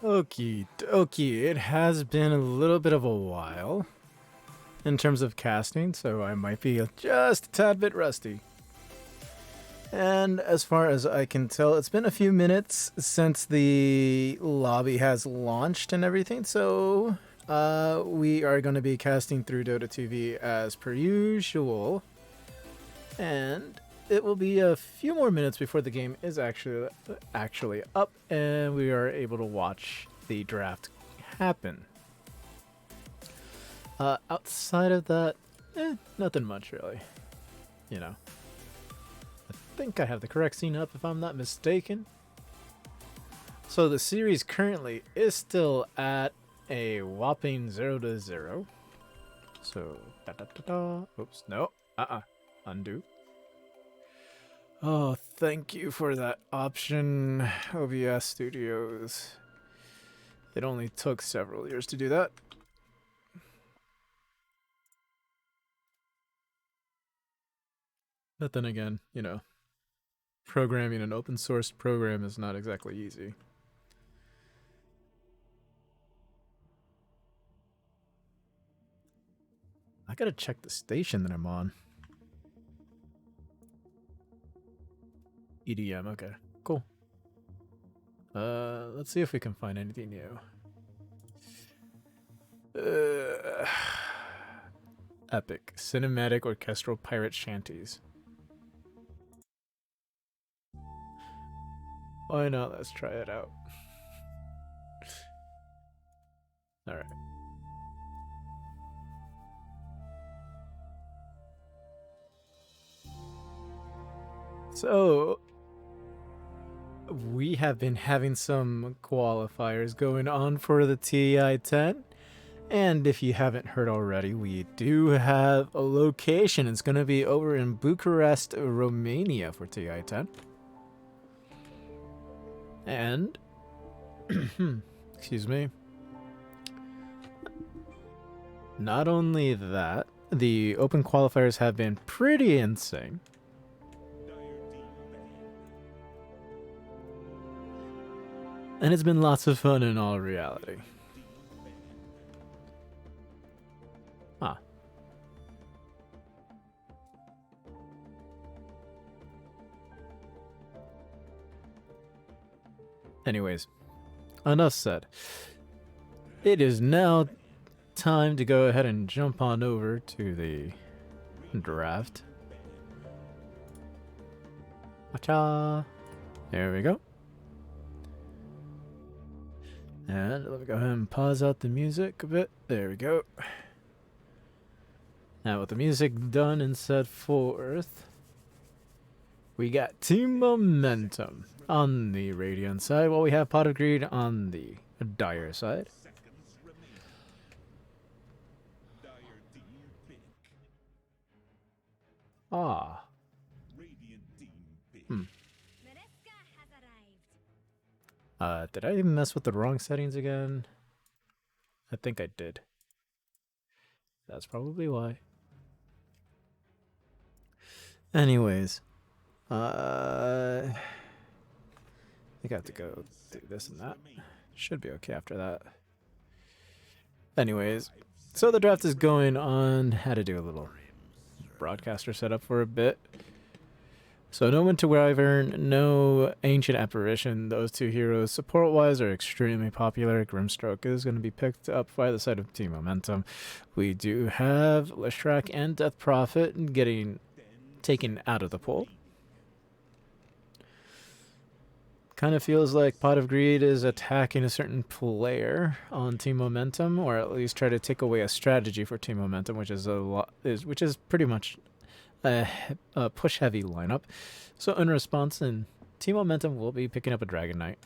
Okie dokie, it has been a little bit of a while in terms of casting, so I might be just a tad bit rusty. And as far as I can tell, it's been a few minutes since the lobby has launched and everything, so we are going to be casting through Dota 2V as per usual. And it will be a few more minutes before the game is actually up and we are able to watch the draft happen. Outside of that, nothing much really. You know, I think I have the correct scene up if I'm not mistaken. So the series currently is still at a whopping 0-0. So, oops, no, undo. Oh, thank you for that option, OBS Studios. It only took several years to do that. But then again, you know, programming an open source program is not exactly easy. I gotta check the station that I'm on. EDM, okay, cool. Let's see if we can find anything new. Epic cinematic orchestral pirate shanties. Why not? Let's try it out. All right. So we have been having some qualifiers going on for the TI-10. And if you haven't heard already, we do have a location. It's going to be over in Bucharest, Romania for TI-10. And, excuse me, not only that, the open qualifiers have been pretty insane. And it's been lots of fun in all reality. Ah. Anyways, enough said. It is now time to go ahead and jump on over to the draft. Acha. There we go. And let me go ahead and pause out the music a bit. There we go. Now with the music done and set forth, we got Team Momentum on the Radiant side, while we have Pot of Greed on the Dire side. Ah. Did I mess with the wrong settings again? I think I did. That's probably why. Anyways, I think I have to go do this and that. Should be okay after that. Anyways, so the draft is going on. Had to do a little broadcaster setup for a bit. So no Winter Wyvern, no Ancient Apparition. Those two heroes, support-wise, are extremely popular. Grimstroke is going to be picked up by the side of Team Momentum. We do have Leshrac and Death Prophet getting taken out of the pool. Kind of feels like Pot of Greed is attacking a certain player on Team Momentum, or at least try to take away a strategy for Team Momentum, which is pretty much a push-heavy lineup. So in response, Team Momentum will be picking up a Dragon Knight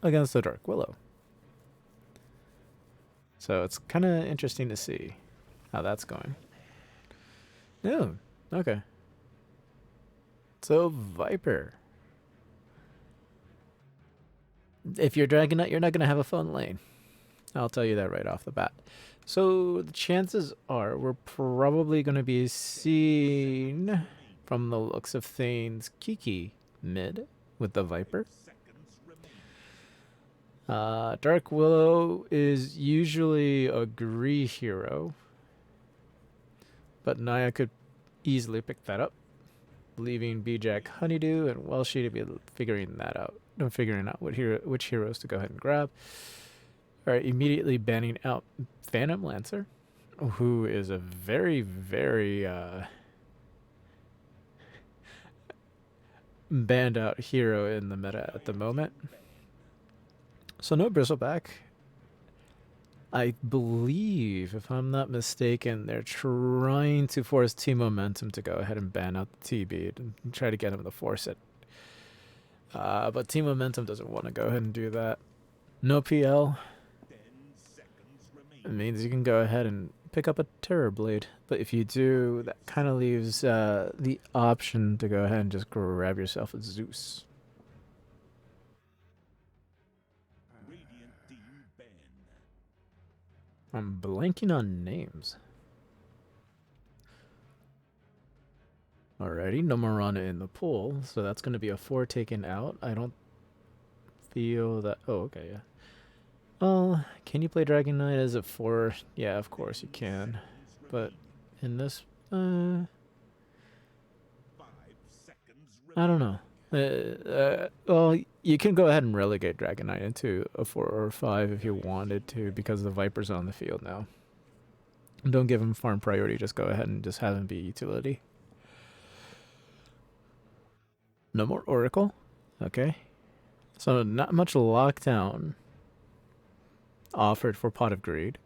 against the Dark Willow. So it's kind of interesting to see how that's going. No, okay. So Viper. If you're Dragon Knight, you're not going to have a fun lane. I'll tell you that right off the bat. So the chances are we're probably going to be seeing, from the looks of things, Kiki mid with the Viper. Dark Willow is usually a Gree hero, but Naya could easily pick that up, leaving B-Jack Honeydew and Welshie to be figuring that out. Figuring out which heroes to go ahead and grab. All right, immediately banning out Phantom Lancer, who is a very, very banned out hero in the meta at the moment. So no Bristleback. I believe, if I'm not mistaken, they're trying to force Team Momentum to go ahead and ban out the TB and try to get him to force it. But Team Momentum doesn't want to go ahead and do that. No PL. It means you can go ahead and pick up a Terror Blade. But if you do, that kind of leaves the option to go ahead and just grab yourself a Zeus. I'm blanking on names. Alrighty, no Morana in the pool, so that's going to be a 4 taken out. I don't feel that... Oh, okay, yeah. Oh, can you play Dragon Knight as a 4? Yeah, of course you can. But in this... I don't know. Well, you can go ahead and relegate Dragon Knight into a 4 or a 5 if you wanted to, because the Viper's on the field now. Don't give him farm priority, just go ahead and just have him be utility. No more Oracle. Okay. So not much lockdown offered for Pot of Greed.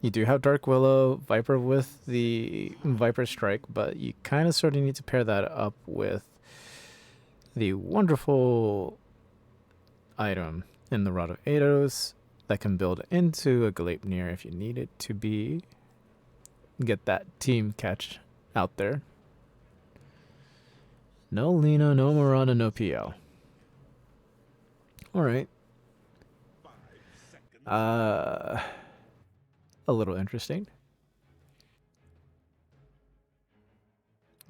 You do have Dark Willow, Viper with the Viper Strike, but you kind of sort of need to pair that up with the wonderful item in the Rod of Eidos that can build into a Gleipnir if you need it to be. Get that team catch out there. No Lina, no Morana, no PL. Alright. A little interesting.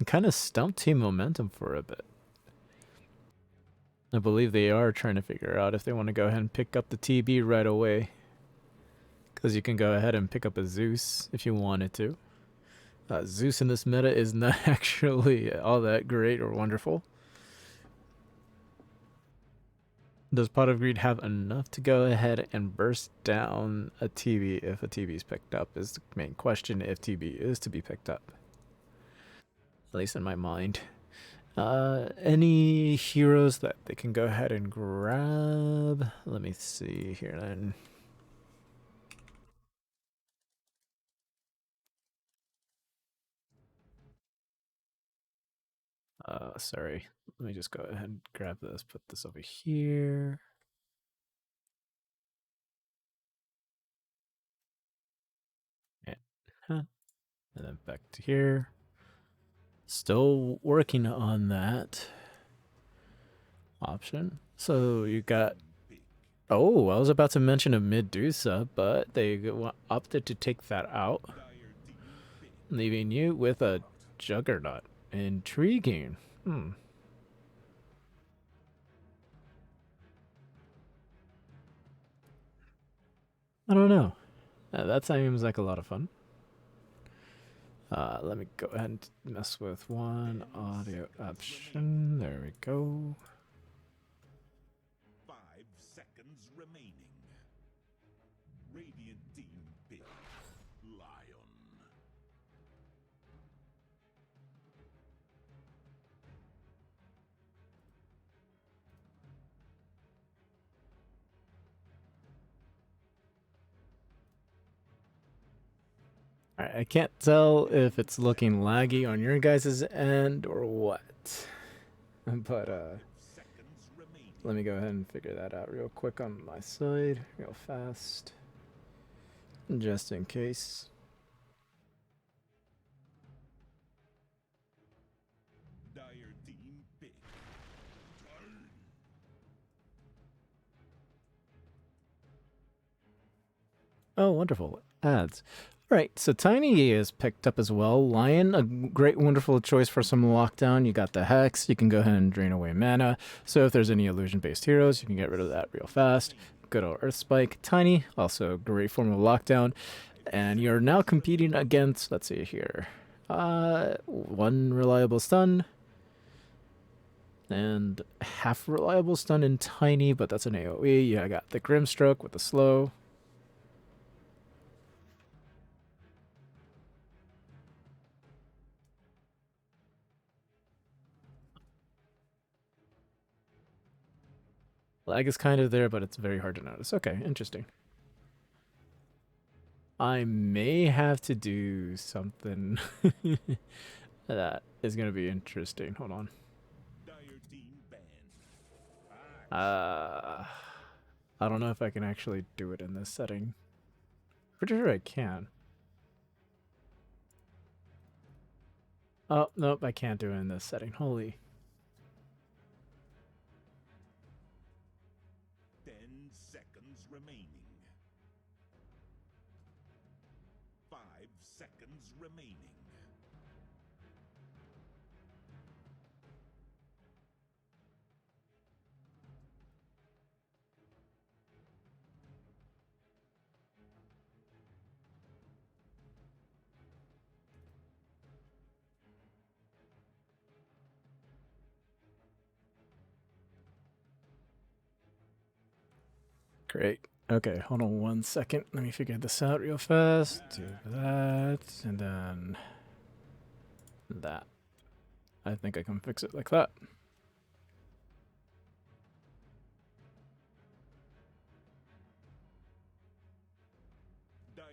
Kind of stumped Team Momentum for a bit. I believe they are trying to figure out if they want to go ahead and pick up the TB right away. Because you can go ahead and pick up a Zeus if you wanted to. Zeus in this meta is not actually all that great or wonderful. Does Pot of Greed have enough to go ahead and burst down a TB if a TB is picked up is the main question, if TB is to be picked up. At least in my mind. Any heroes that they can go ahead and grab? Let me see here then. Sorry. Let me just go ahead and grab this, put this over here. And then back to here. Still working on that option. So you got... Oh, I was about to mention a Medusa, but they opted to take that out, leaving you with a Juggernaut. Intriguing. I don't know. That seems like a lot of fun. Let me go ahead and mess with one audio option. There we go. 5 seconds remaining. Radiant team pick Lion. Alright, I can't tell if it's looking laggy on your guys' end or what. But, let me go ahead and figure that out real quick on my side, real fast. Just in case. Dire team pick. Oh, wonderful. Ads. Right, so Tiny is picked up as well. Lion, a great, wonderful choice for some lockdown. You got the Hex. You can go ahead and drain away mana. So if there's any illusion-based heroes, you can get rid of that real fast. good old Earth Spike. Tiny, also a great form of lockdown. And you're now competing against, let's see here, one reliable stun and half reliable stun in Tiny, but that's an AoE. Yeah, I got the Grimstroke with the slow. Lag is kind of there, but it's very hard to notice. Okay, interesting. I may have to do something that is going to be interesting. Hold on. Dire team banned. I don't know if I can actually do it in this setting. Pretty sure I can. Oh, nope, I can't do it in this setting. Holy. 10 seconds remaining. 5 seconds remaining. Great. Okay, hold on 1 second. Let me figure this out real fast. Do that, and then that. I think I can fix it like that.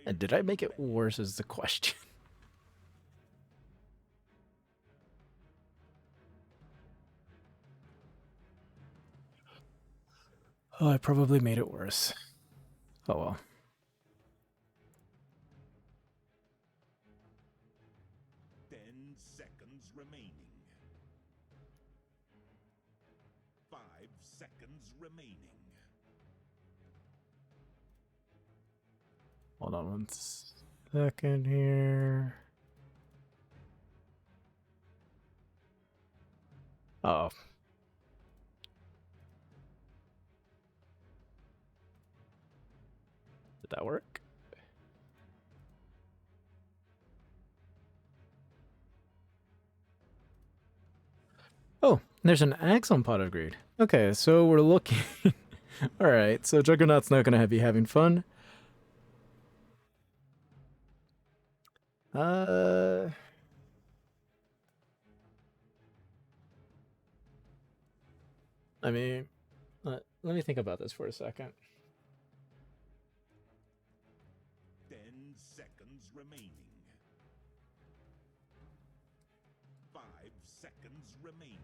And did I make it worse is the question. Oh, I probably made it worse. Oh well. 10 seconds remaining. 5 seconds remaining. Hold on 1 second here. Oh. Did that work? Oh, there's an axe on Pot of Greed. Okay, so we're looking. Alright, so Juggernaut's not gonna be having fun. I mean, let me think about this for a second. 10 seconds remaining. 5 seconds remaining.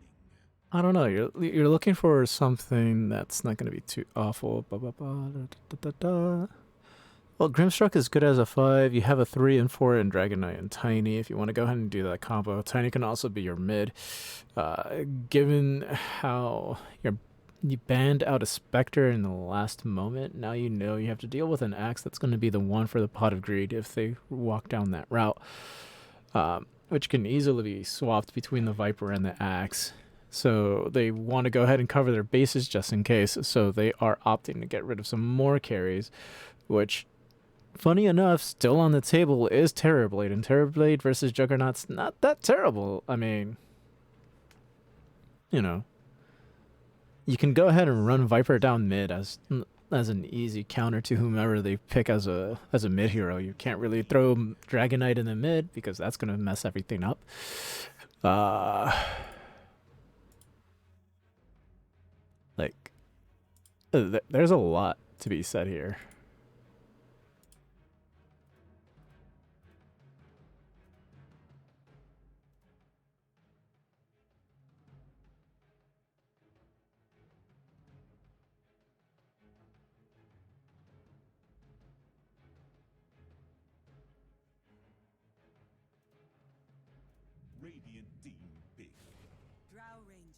I don't know. You're looking for something that's not going to be too awful. Ba, ba, ba, da, da, da, da. Well, Grimstruck is good as a 5. You have a 3 and 4 in Dragon Knight and Tiny if you want to go ahead and do that combo. Tiny can also be your mid. Given how you banned out a Spectre in the last moment, now you know you have to deal with an axe that's going to be the one for the Pot of Greed if they walk down that route, which can easily be swapped between the Viper and the axe. So they want to go ahead and cover their bases just in case. So they are opting to get rid of some more carries, which, funny enough, still on the table is Terrorblade. And Terrorblade versus Juggernaut's not that terrible. I mean, you know, you can go ahead and run Viper down mid as an easy counter to whomever they pick as a mid hero. You can't really throw Dragon Knight in the mid because that's gonna mess everything up. Like, there's a lot to be said here. Radiant team pick. Drow Ranger.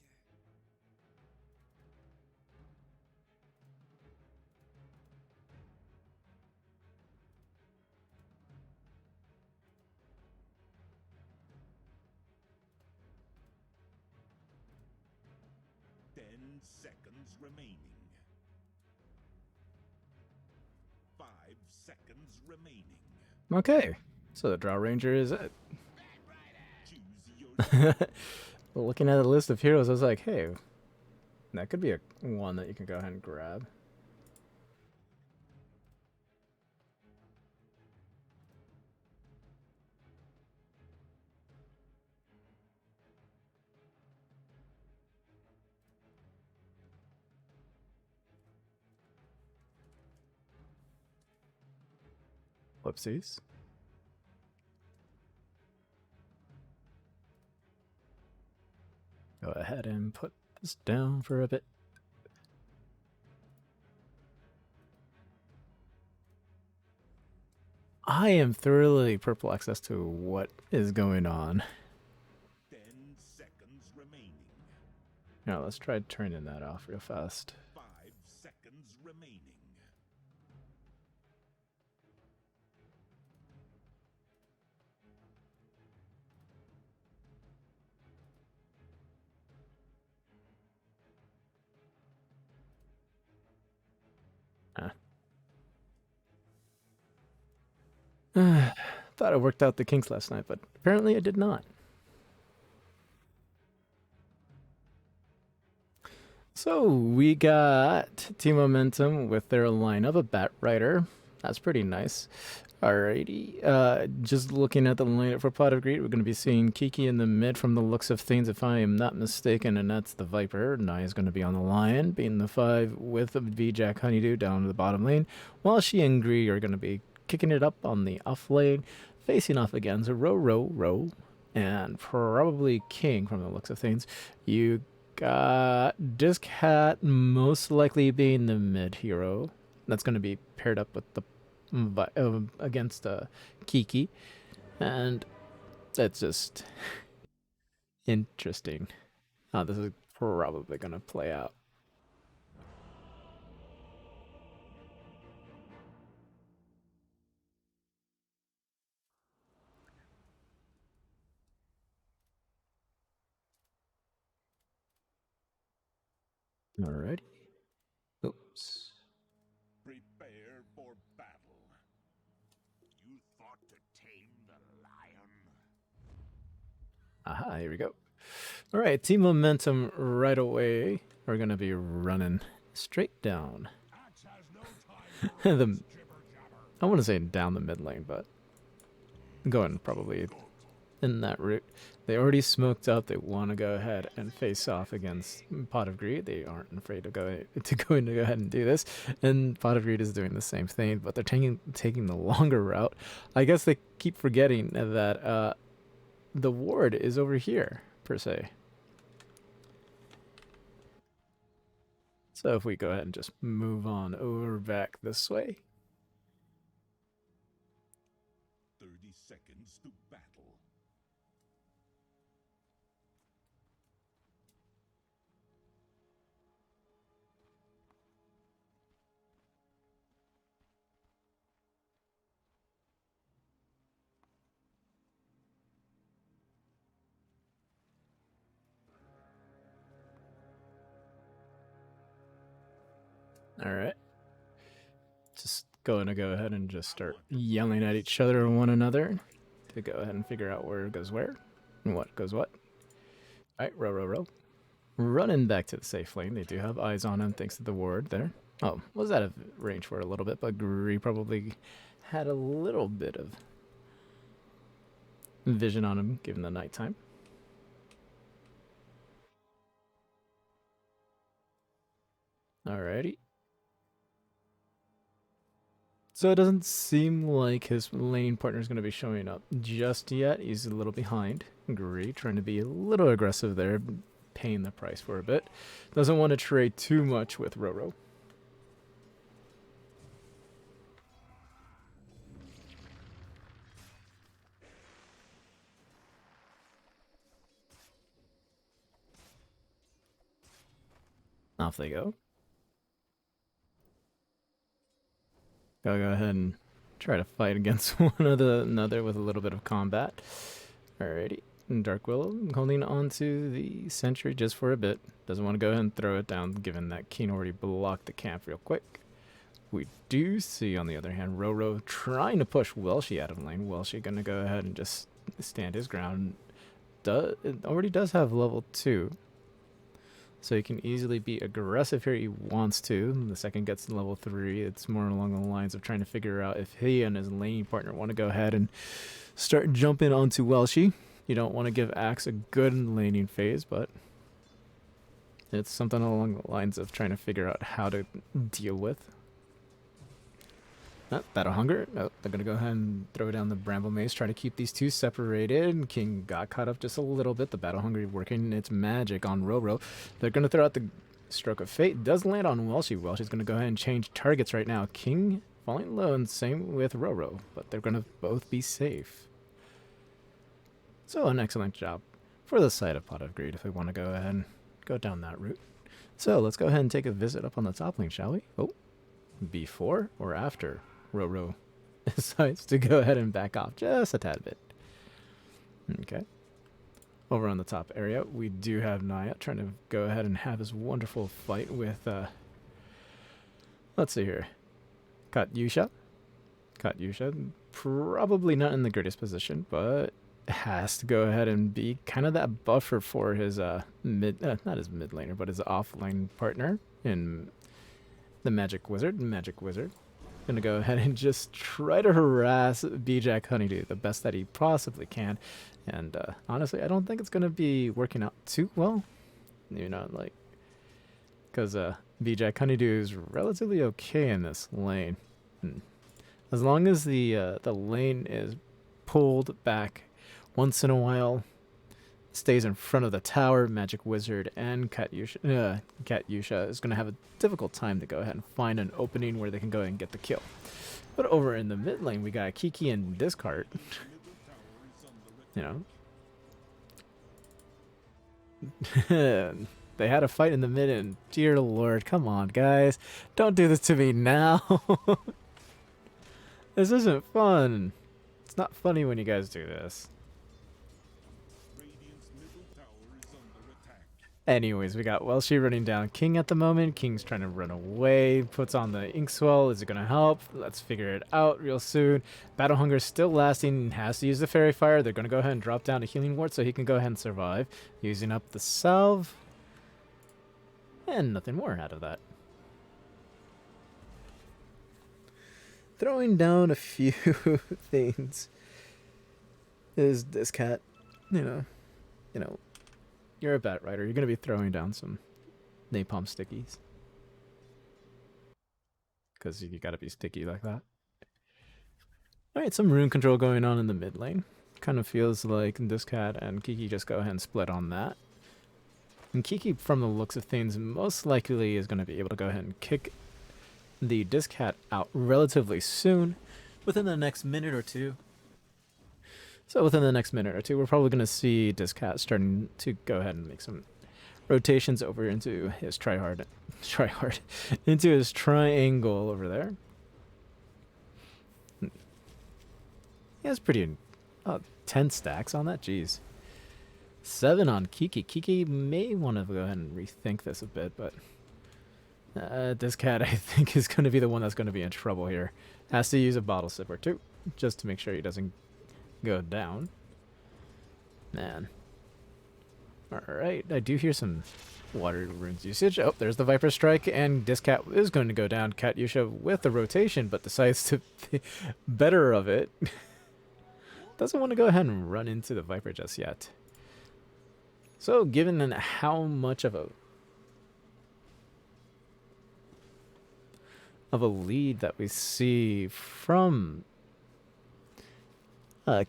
10 seconds remaining. seconds remaining. Okay, so the Drow Ranger is it. Choose your Looking at the list of heroes, I was like, hey, that could be a one that you can go ahead and grab. Whoopsies. Go ahead and put this down for a bit. I am thoroughly perplexed as to what is going on. 10 seconds remaining. Now let's try turning that off real fast. 5 seconds remaining. Thought I worked out the kinks last night, but apparently I did not. So we got Team Momentum with their lineup of Bat Rider. That's pretty nice. Alrighty. Just looking at the lineup for Pot of Greed, we're going to be seeing Kiki in the mid from the looks of things, if I am not mistaken, and that's the Viper. Nai is going to be on the Lion, being the 5 with V-Jack Honeydew down to the bottom lane, while she and Gree are going to be kicking it up on the off lane, facing off against Row, and probably King from the looks of things. You got Disc Hat most likely being the mid hero. That's going to be paired up with the against Kiki, and that's just interesting how this is probably going to play out. Alrighty. Oops. Prepare for battle. You thought to tame the lion? Aha, here we go. All right, Team Momentum right away. We're going to be running straight down. I want to say down the mid lane, but going probably in that route. They already smoked up. They want to go ahead and face off against Pot of Greed. They aren't afraid to go ahead and do this. And Pot of Greed is doing the same thing, but they're taking the longer route. I guess they keep forgetting that the ward is over here, per se. So if we go ahead and just move on over back this way. 30 seconds to battle. All right. Just going to go ahead and just start yelling at each other and one another to go ahead and figure out where goes where and what goes what. All right, row. Running back to the safe lane. They do have eyes on him thanks to the ward there. Oh, was out of range for a little bit, but Gree probably had a little bit of vision on him given the nighttime. Alrighty. So it doesn't seem like his lane partner is going to be showing up just yet. He's a little behind. Gree trying to be a little aggressive there, paying the price for a bit. Doesn't want to trade too much with Roro. Off they go. Gotta go ahead and try to fight against one another with a little bit of combat. Alrighty. Dark Willow holding on to the sentry just for a bit. Doesn't want to go ahead and throw it down, given that Keen already blocked the camp real quick. We do see, on the other hand, Roro trying to push Welshi out of lane. Welshi gonna go ahead and just stand his ground. It already does have level 2. So he can easily be aggressive here. He wants to. The second gets to level 3. It's more along the lines of trying to figure out if he and his laning partner want to go ahead and start jumping onto Welshi. You don't want to give Axe a good laning phase, but it's something along the lines of trying to figure out how to deal with. Battle Hunger. Oh, they're going to go ahead and throw down the Bramble Mace, try to keep these two separated. King got caught up just a little bit. The Battle Hunger working its magic on Roro. They're going to throw out the Stroke of Fate. Does land on Welshi. Welshi's going to go ahead and change targets right now. King falling low, and same with Roro, but they're going to both be safe. So an excellent job for the side of Pot of Greed if we want to go ahead and go down that route. So let's go ahead and take a visit up on the top lane, shall we? Oh, before or after Roro decides to go ahead and back off just a tad bit. Okay. Over on the top area, we do have Naya trying to go ahead and have his wonderful fight with, let's see here, Katyusha. Katyusha, probably not in the greatest position, but has to go ahead and be kind of that buffer for his not his mid laner, but his off lane partner in the Magic Wizard. Gonna go ahead and just try to harass B-Jack Honeydew the best that he possibly can. And honestly, I don't think it's gonna be working out too well. You know, like, because B-Jack Honeydew is relatively okay in this lane. As long as the lane is pulled back once in a while, stays in front of the tower, Magic Wizard and Katyusha is going to have a difficult time to go ahead and find an opening where they can go ahead and get the kill. But over in the mid lane, we got Kiki and Discard. You know. They had a fight in the mid, and dear lord, come on, guys. Don't do this to me now. This isn't fun. It's not funny when you guys do this. Anyways, we got Welshi running down King at the moment. King's trying to run away. Puts on the Inkswell. Is it going to help? Let's figure it out real soon. Battle Hunger is still lasting. Has to use the Fairy Fire. They're going to go ahead and drop down a Healing Ward so he can go ahead and survive. Using up the Salve. And nothing more out of that. Throwing down a few things. Is this cat, you know, you're a bat rider. You're going to be throwing down some napalm stickies. Because you got to be sticky like that. Alright, some rune control going on in the mid lane. Kind of feels like this cat and Kiki just go ahead and split on that. And Kiki, from the looks of things, most likely is going to be able to go ahead and kick the Discat out relatively soon. Within the next minute or two. So within the next minute or two, we're probably going to see Discat starting to go ahead and make some rotations over into his into his triangle over there. He has pretty 10 stacks on that, jeez. 7 on Kiki. Kiki may want to go ahead and rethink this a bit, but Discat, I think, is going to be the one that's going to be in trouble here. Has to use a bottle sip or two, just to make sure he doesn't go down. Man. Alright, I do hear some water runes usage. Oh, there's the Viper Strike, and Discat is going to go down. Katyusha with the rotation, but decides to be better of it. Doesn't want to go ahead and run into the Viper just yet. So, given how much of a lead that we see from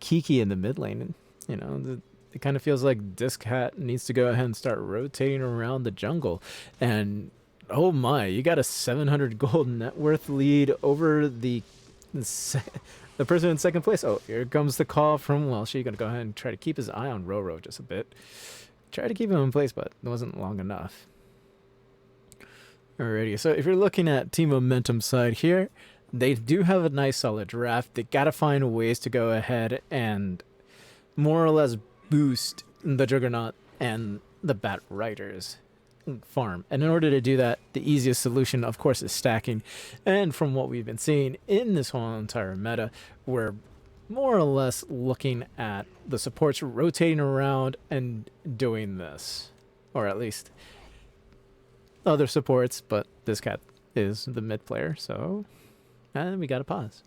Kiki in the mid lane, you know, it kind of feels like Discat needs to go ahead and start rotating around the jungle. And oh my, you got a 700 gold net worth lead over the person in second place. Oh, here comes the call from Welshi. Gonna go ahead and try to keep his eye on Roro just a bit. Try to keep him in place, but it wasn't long enough. Alrighty, so if you're looking at Team Momentum side here, they do have a nice solid draft. They gotta find ways to go ahead and more or less boost the Juggernaut and the Bat Riders farm. And in order to do that, the easiest solution, of course, is stacking. And from what we've been seeing in this whole entire meta, we're more or less looking at the supports rotating around and doing this. Or at least other supports, but this cat is the mid player, so... And we gotta pause.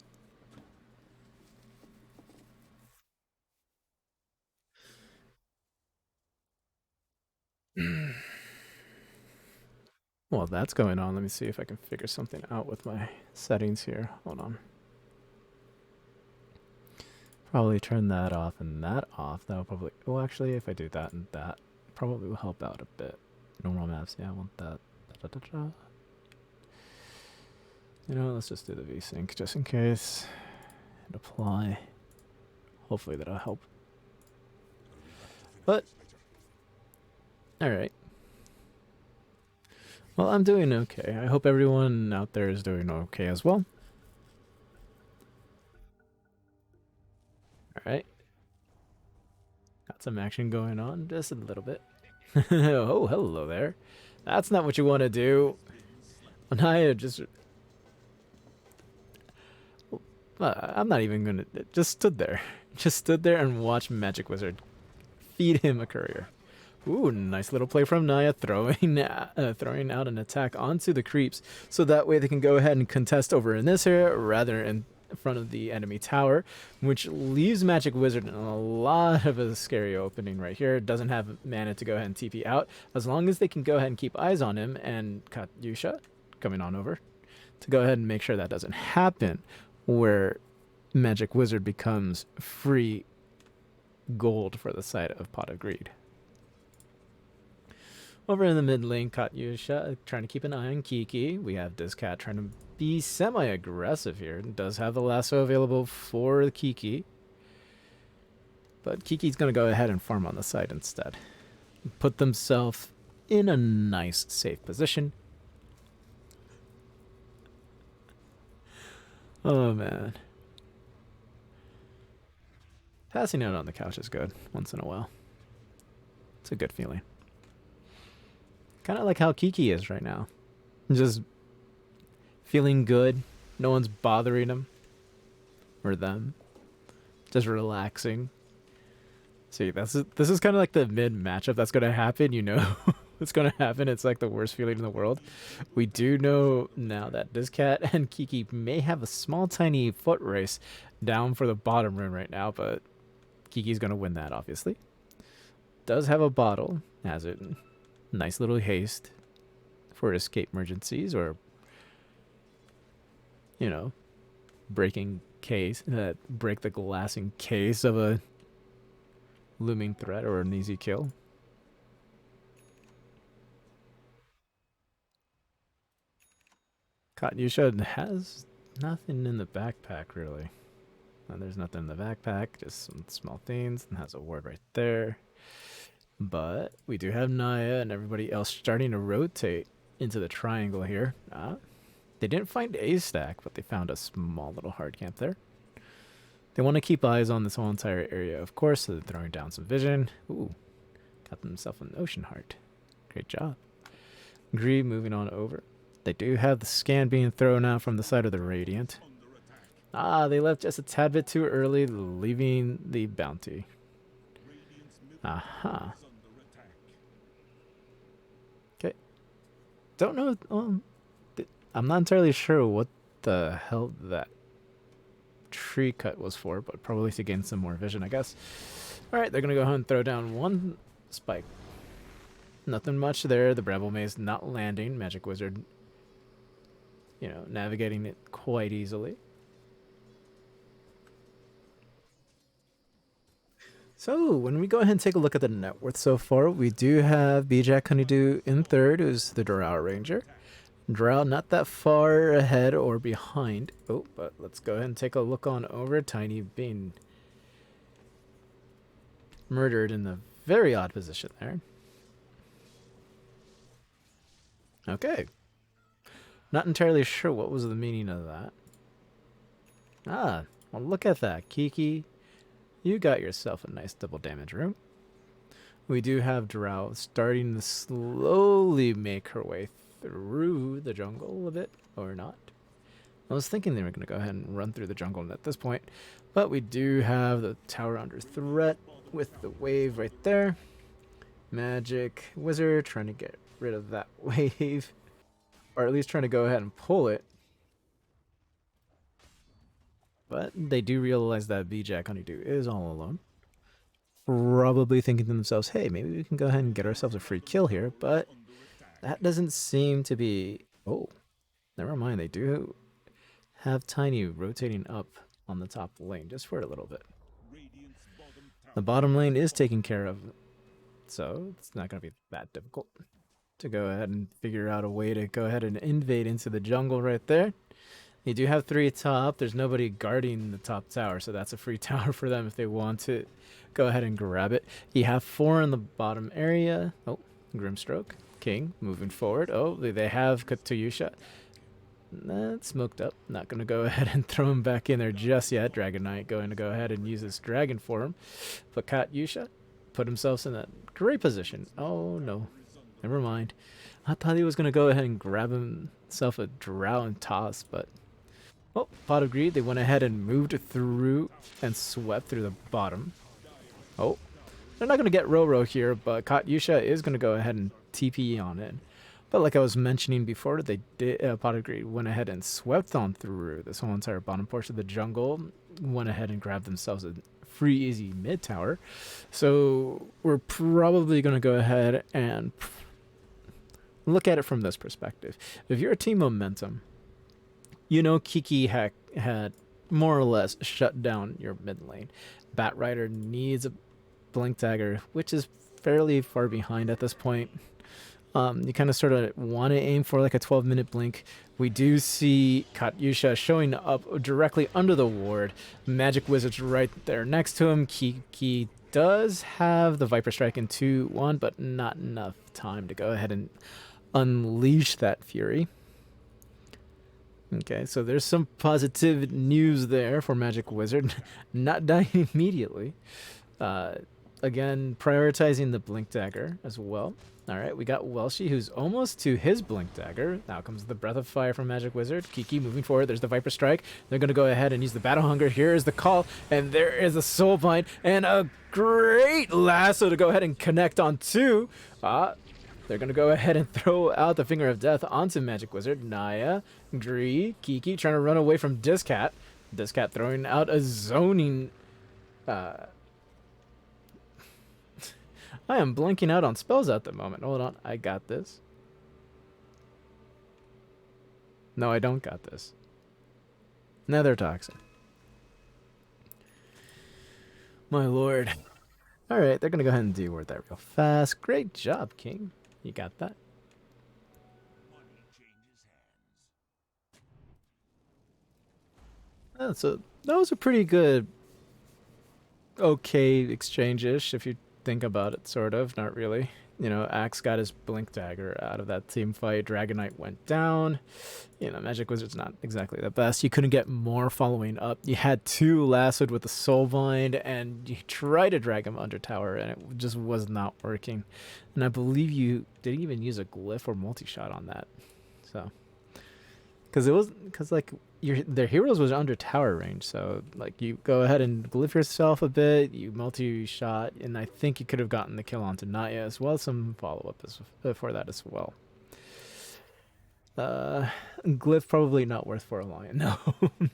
While that's going on, let me see if I can figure something out with my settings here. Hold on. Probably turn that off and that off. That'll probably... Well, actually, if I do that and that, probably will help out a bit. Normal maps, yeah, I want that. You know, let's just do the VSync just in case. And apply. Hopefully that'll help. But... Alright. Well, I'm doing okay. I hope everyone out there is doing okay as well. Alright. Got some action going on, just a little bit. Oh, hello there. That's not what you want to do. Anaya just... I'm not even gonna... Just stood there. Just stood there and watched Magic Wizard feed him a courier. Ooh, nice little play from Naya, throwing out an attack onto the creeps, so that way they can go ahead and contest over in this area rather in front of the enemy tower, which leaves Magic Wizard in a lot of a scary opening right here. Doesn't have mana to go ahead and TP out, as long as they can go ahead and keep eyes on him, and Katyusha coming on over to go ahead and make sure that doesn't happen, where Magic Wizard becomes free gold for the side of Pot of Greed. Over in the mid lane, Katyusha trying to keep an eye on Kiki. We have this cat trying to be semi-aggressive here. Does have the lasso available for Kiki. But Kiki's going to go ahead and farm on the side instead. Put themselves in a nice, safe position. Oh, man. Passing out on the couch is good once in a while. It's a good feeling. Kind of like how Kiki is right now. Just feeling good. No one's bothering him. Or them. Just relaxing. See, this is kind of like the mid matchup that's going to happen. You know what's going to happen. It's like the worst feeling in the world. We do know now that this cat and Kiki may have a small, tiny foot race down for the bottom rune right now. But Kiki's going to win that, obviously. Does have a bottle. Has it... Nice little haste for escape emergencies, or, you know, break the glass in case of a looming threat or an easy kill. Katyusha has nothing in the backpack, really. There's nothing in the backpack, just some small things, and has a ward right there. But we do have Naya and everybody else starting to rotate into the triangle here. They didn't find a stack, but they found a small little hard camp there. They want to keep eyes on this whole entire area, of course, so they're throwing down some vision. Ooh, got themselves an ocean heart. Great job. Greed moving on over. They do have the scan being thrown out from the side of the Radiant. They left just a tad bit too early, leaving the bounty. Aha. Okay. Don't know. I'm not entirely sure what the hell that tree cut was for, but probably to gain some more vision, I guess. Alright, they're going to go ahead and throw down one spike. Nothing much there. The Bramble Maze not landing. Magic Wizard, you know, navigating it quite easily. So, when we go ahead and take a look at the net worth so far, we do have Bijak Honeydew in third, who's the Drow Ranger. Drow not that far ahead or behind. Oh, but let's go ahead and take a look on over. Tiny being murdered in a very odd position there. Okay. Not entirely sure what was the meaning of that. Well, look at that. Kiki, you got yourself a nice double damage room. We do have Drow starting to slowly make her way through the jungle a bit, or not. I was thinking they were going to go ahead and run through the jungle at this point, but we do have the tower under threat with the wave right there. Magic Wizard trying to get rid of that wave, or at least trying to go ahead and pull it. But they do realize that B-Jack Honeydew is all alone. Probably thinking to themselves, hey, maybe we can go ahead and get ourselves a free kill here, but that doesn't seem to be... Oh, never mind, they do have Tiny rotating up on the top lane just for a little bit. The bottom lane is taken care of, so it's not going to be that difficult to go ahead and figure out a way to go ahead and invade into the jungle right there. You do have 3 top. There's nobody guarding the top tower, so that's a free tower for them if they want to go ahead and grab it. You have 4 in the bottom area. Oh, Grimstroke. King moving forward. Oh, they have Katyusha. That's smoked up. Not going to go ahead and throw him back in there just yet. Dragon Knight going to go ahead and use his dragon for him. But Katyusha put himself in that great position. Oh, no. Never mind. I thought he was going to go ahead and grab himself a drow and toss, but... Oh, Pot of Greed, they went ahead and moved through and swept through the bottom. Oh, they're not going to get Roro here, but Katyusha is going to go ahead and TP on it. But like I was mentioning before, they did, Pot of Greed went ahead and swept on through this whole entire bottom portion of the jungle, went ahead and grabbed themselves a free easy mid tower. So we're probably going to go ahead and look at it from this perspective. If you're a team momentum, you know Kiki had more or less shut down your mid lane. Batrider needs a blink dagger, which is fairly far behind at this point. You kind of sort of want to aim for like a 12-minute blink. We do see Katyusha showing up directly under the ward. Magic Wizard's right there next to him. Kiki does have the Viper Strike in 2-1, but not enough time to go ahead and unleash that fury. Okay, so there's some positive news there for Magic Wizard. Not dying immediately. Again, prioritizing the Blink Dagger as well. Alright, we got Welshi, who's almost to his Blink Dagger. Now comes the Breath of Fire from Magic Wizard. Kiki moving forward. There's the Viper Strike. They're going to go ahead and use the Battle Hunger. Here is the call, and there is a Soulbind, and a great lasso to go ahead and connect on two. They're going to go ahead and throw out the Finger of Death onto Magic Wizard. Naya, Gree, Kiki trying to run away from Discat. Discat throwing out a zoning... I am blanking out on spells at the moment. Hold on, I got this. No, I don't got this. Nether Toxin. My lord. Alright, they're going to go ahead and deward that real fast. Great job, King. You got that. So that was a pretty good, okay exchange-ish, if you think about it, sort of. Not really. You know, Axe got his Blink Dagger out of that team fight. Dragon Knight went down. You know, Magic Wizard's not exactly the best. You couldn't get more following up. You had 2 lassoed with the Soulbind, and you tried to drag him under tower, and it just was not working. And I believe you didn't even use a glyph or multi-shot on that. So, because like their heroes was under tower range, so like you go ahead and glyph yourself a bit, you multi-shot, and I think you could have gotten the kill onto Naya as well. Some follow-up for that as well. Glyph probably not worth for a lion, no,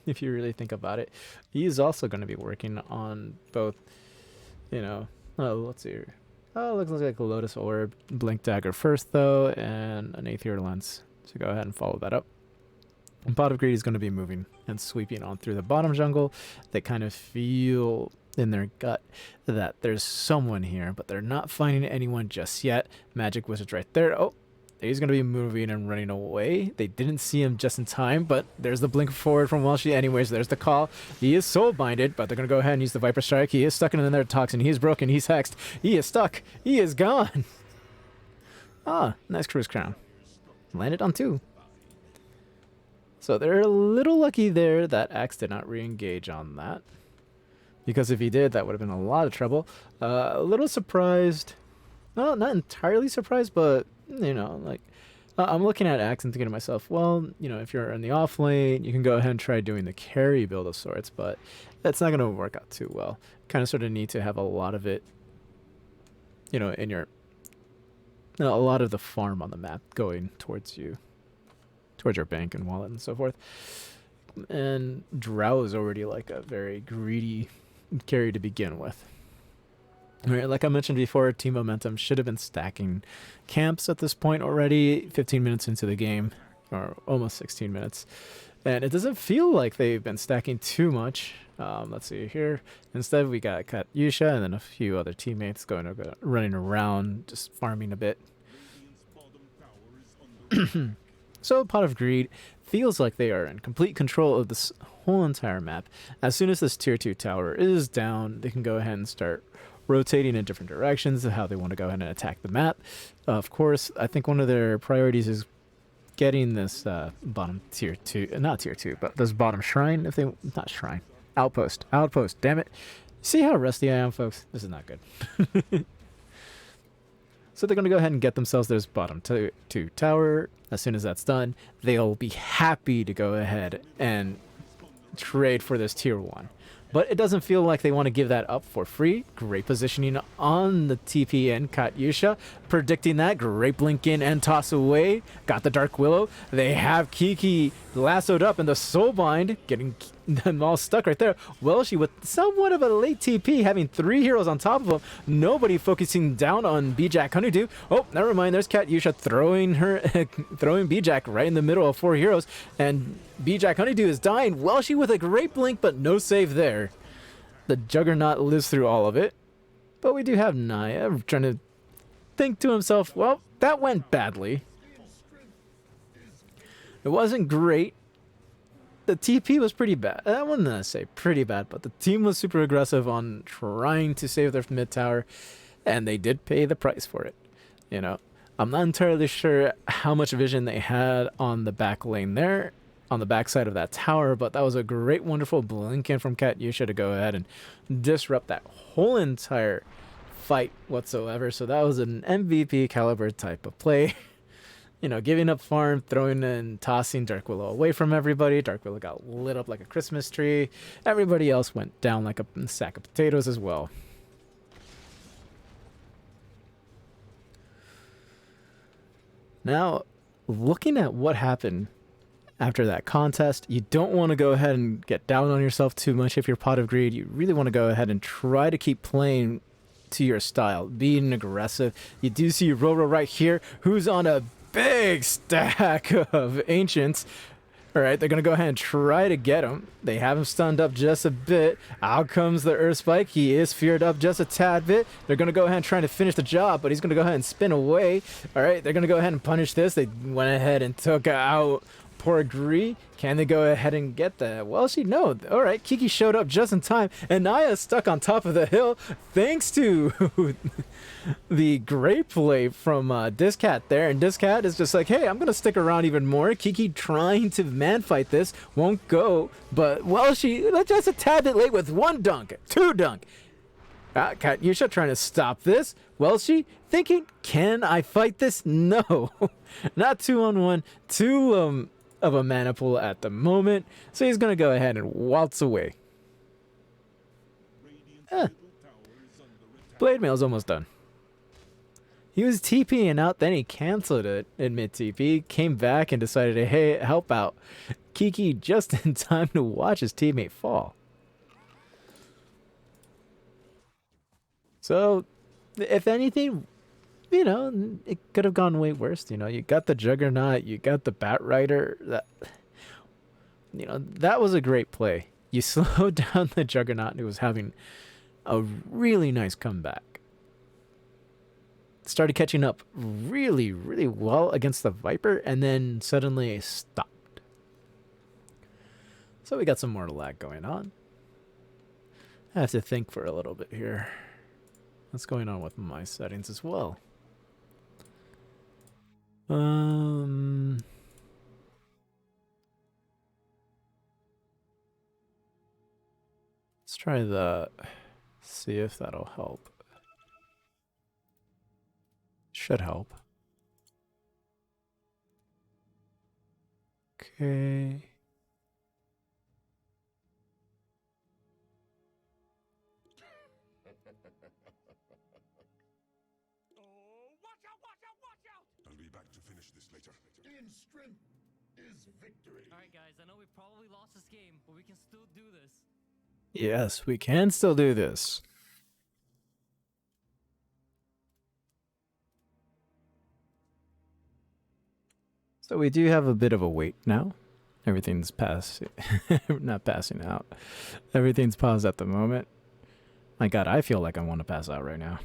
if you really think about it. He's also going to be working on both, you know, let's see here. Oh, looks like a Lotus Orb, Blink Dagger first though, and an Aether Lens. So go ahead and follow that up. And Pot of Greed is going to be moving and sweeping on through the bottom jungle. They kind of feel in their gut that there's someone here, but they're not finding anyone just yet. Magic Wizard's right there. Oh, he's going to be moving and running away. They didn't see him just in time, but there's the blink forward from Welshi anyways. There's the call. He is soul binded, but they're going to go ahead and use the Viper Strike. He is stuck in another toxin. He is broken. He's hexed. He is stuck. He is gone. Nice Cruise Crown. Landed on 2. So they're a little lucky there that Axe did not re-engage on that. Because if he did, that would have been a lot of trouble. A little surprised well, not entirely surprised, but you know, like I'm looking at Axe and thinking to myself, well, you know, if you're in the off lane, you can go ahead and try doing the carry build of sorts, but that's not going to work out too well. Kind of sort of need to have a lot of it, you know, in your a lot of the farm on the map going towards you, towards your bank and wallet and so forth. And Drow is already like a very greedy carry to begin with. Right, like I mentioned before, team momentum should have been stacking camps at this point already, 15 minutes into the game, or almost 16 minutes. And it doesn't feel like they've been stacking too much. Let's see here. Instead, we got Katyusha and then a few other teammates running around, just farming a bit. So Pot of Greed feels like they are in complete control of this whole entire map. As soon as this tier 2 tower is down, they can go ahead and start rotating in different directions of how they want to go ahead and attack the map. Of course, I think one of their priorities is getting this bottom tier 2, not tier 2, but this bottom shrine, if they, not shrine, outpost, damn it. See how rusty I am, folks? This is not good. So they're going to go ahead and get themselves this bottom 2 tower. As soon as that's done, they'll be happy to go ahead and trade for this tier 1. But it doesn't feel like they want to give that up for free. Great positioning on the TP and Katyusha. Predicting that. Great blink in and toss away. Got the Dark Willow. They have Kiki lassoed up in the Soulbind. Getting them all stuck right there. Welshi with somewhat of a late TP. Having 3 heroes on top of him. Nobody focusing down on B-Jack Honeydew. Oh, never mind. There's Katyusha throwing B-Jack right in the middle of 4 heroes. And B-Jack Honeydew is dying. Welshi with a great blink, but no save there. The Juggernaut lives through all of it. But we do have Naya trying to think to himself, well, that went badly. It wasn't great. The TP was pretty bad. I wouldn't say pretty bad, but the team was super aggressive on trying to save their mid tower, and they did pay the price for it. You know, I'm not entirely sure how much vision they had on the back lane there, on the backside of that tower, but that was a great, wonderful blink in from Katyusha to go ahead and disrupt that whole entire fight whatsoever. So that was an MVP caliber type of play. You know, giving up farm, throwing and tossing Dark Willow away from everybody. Dark Willow got lit up like a Christmas tree. Everybody else went down like a sack of potatoes as well. Now, looking at what happened after that contest, you don't want to go ahead and get down on yourself too much if you're Pot of Greed. You really want to go ahead and try to keep playing to your style, being aggressive. You do see Roro right here, who's on a big stack of Ancients. All right, they're going to go ahead and try to get him. They have him stunned up just a bit. Out comes the Earth Spike. He is feared up just a tad bit. They're going to go ahead and try to finish the job, but he's going to go ahead and spin away. All right, they're going to go ahead and punish this. They went ahead and took out poor Gree. Can they go ahead and get that? Well, no. All right, Kiki showed up just in time, and Naya stuck on top of the hill thanks to the great play from Discat there. And Discat is just like, hey, I'm going to stick around even more. Kiki trying to man fight this. Won't go. But, well, just a tad bit late with 1 dunk, 2 dunk. Katyusha trying to stop this. Welshi thinking, can I fight this? No. Not 2-on-1. 2 of a mana pool at the moment. So he's going to go ahead and waltz away. Blade Mail's almost done. He was TPing out, then he canceled it in mid-TP, came back and decided to, hey, help out Kiki just in time to watch his teammate fall. So, if anything, you know, it could have gone way worse. You know, you got the Juggernaut, you got the Bat Rider. That, you know, that was a great play. You slowed down the Juggernaut, and it was having a really nice comeback. Started catching up really, really well against the Viper, and then suddenly stopped. So we got some more lag going on. I have to think for a little bit here. What's going on with my settings as well? Let's try the, see if that'll help. Should help. Okay. Oh, watch out, watch out, watch out! I'll be back to finish this later. In strength is victory. Alright guys, I know we probably lost this game, but we can still do this. Yes, we can still do this. So we do have a bit of a wait now. Everything's not passing out. Everything's paused at the moment. My God, I feel like I want to pass out right now.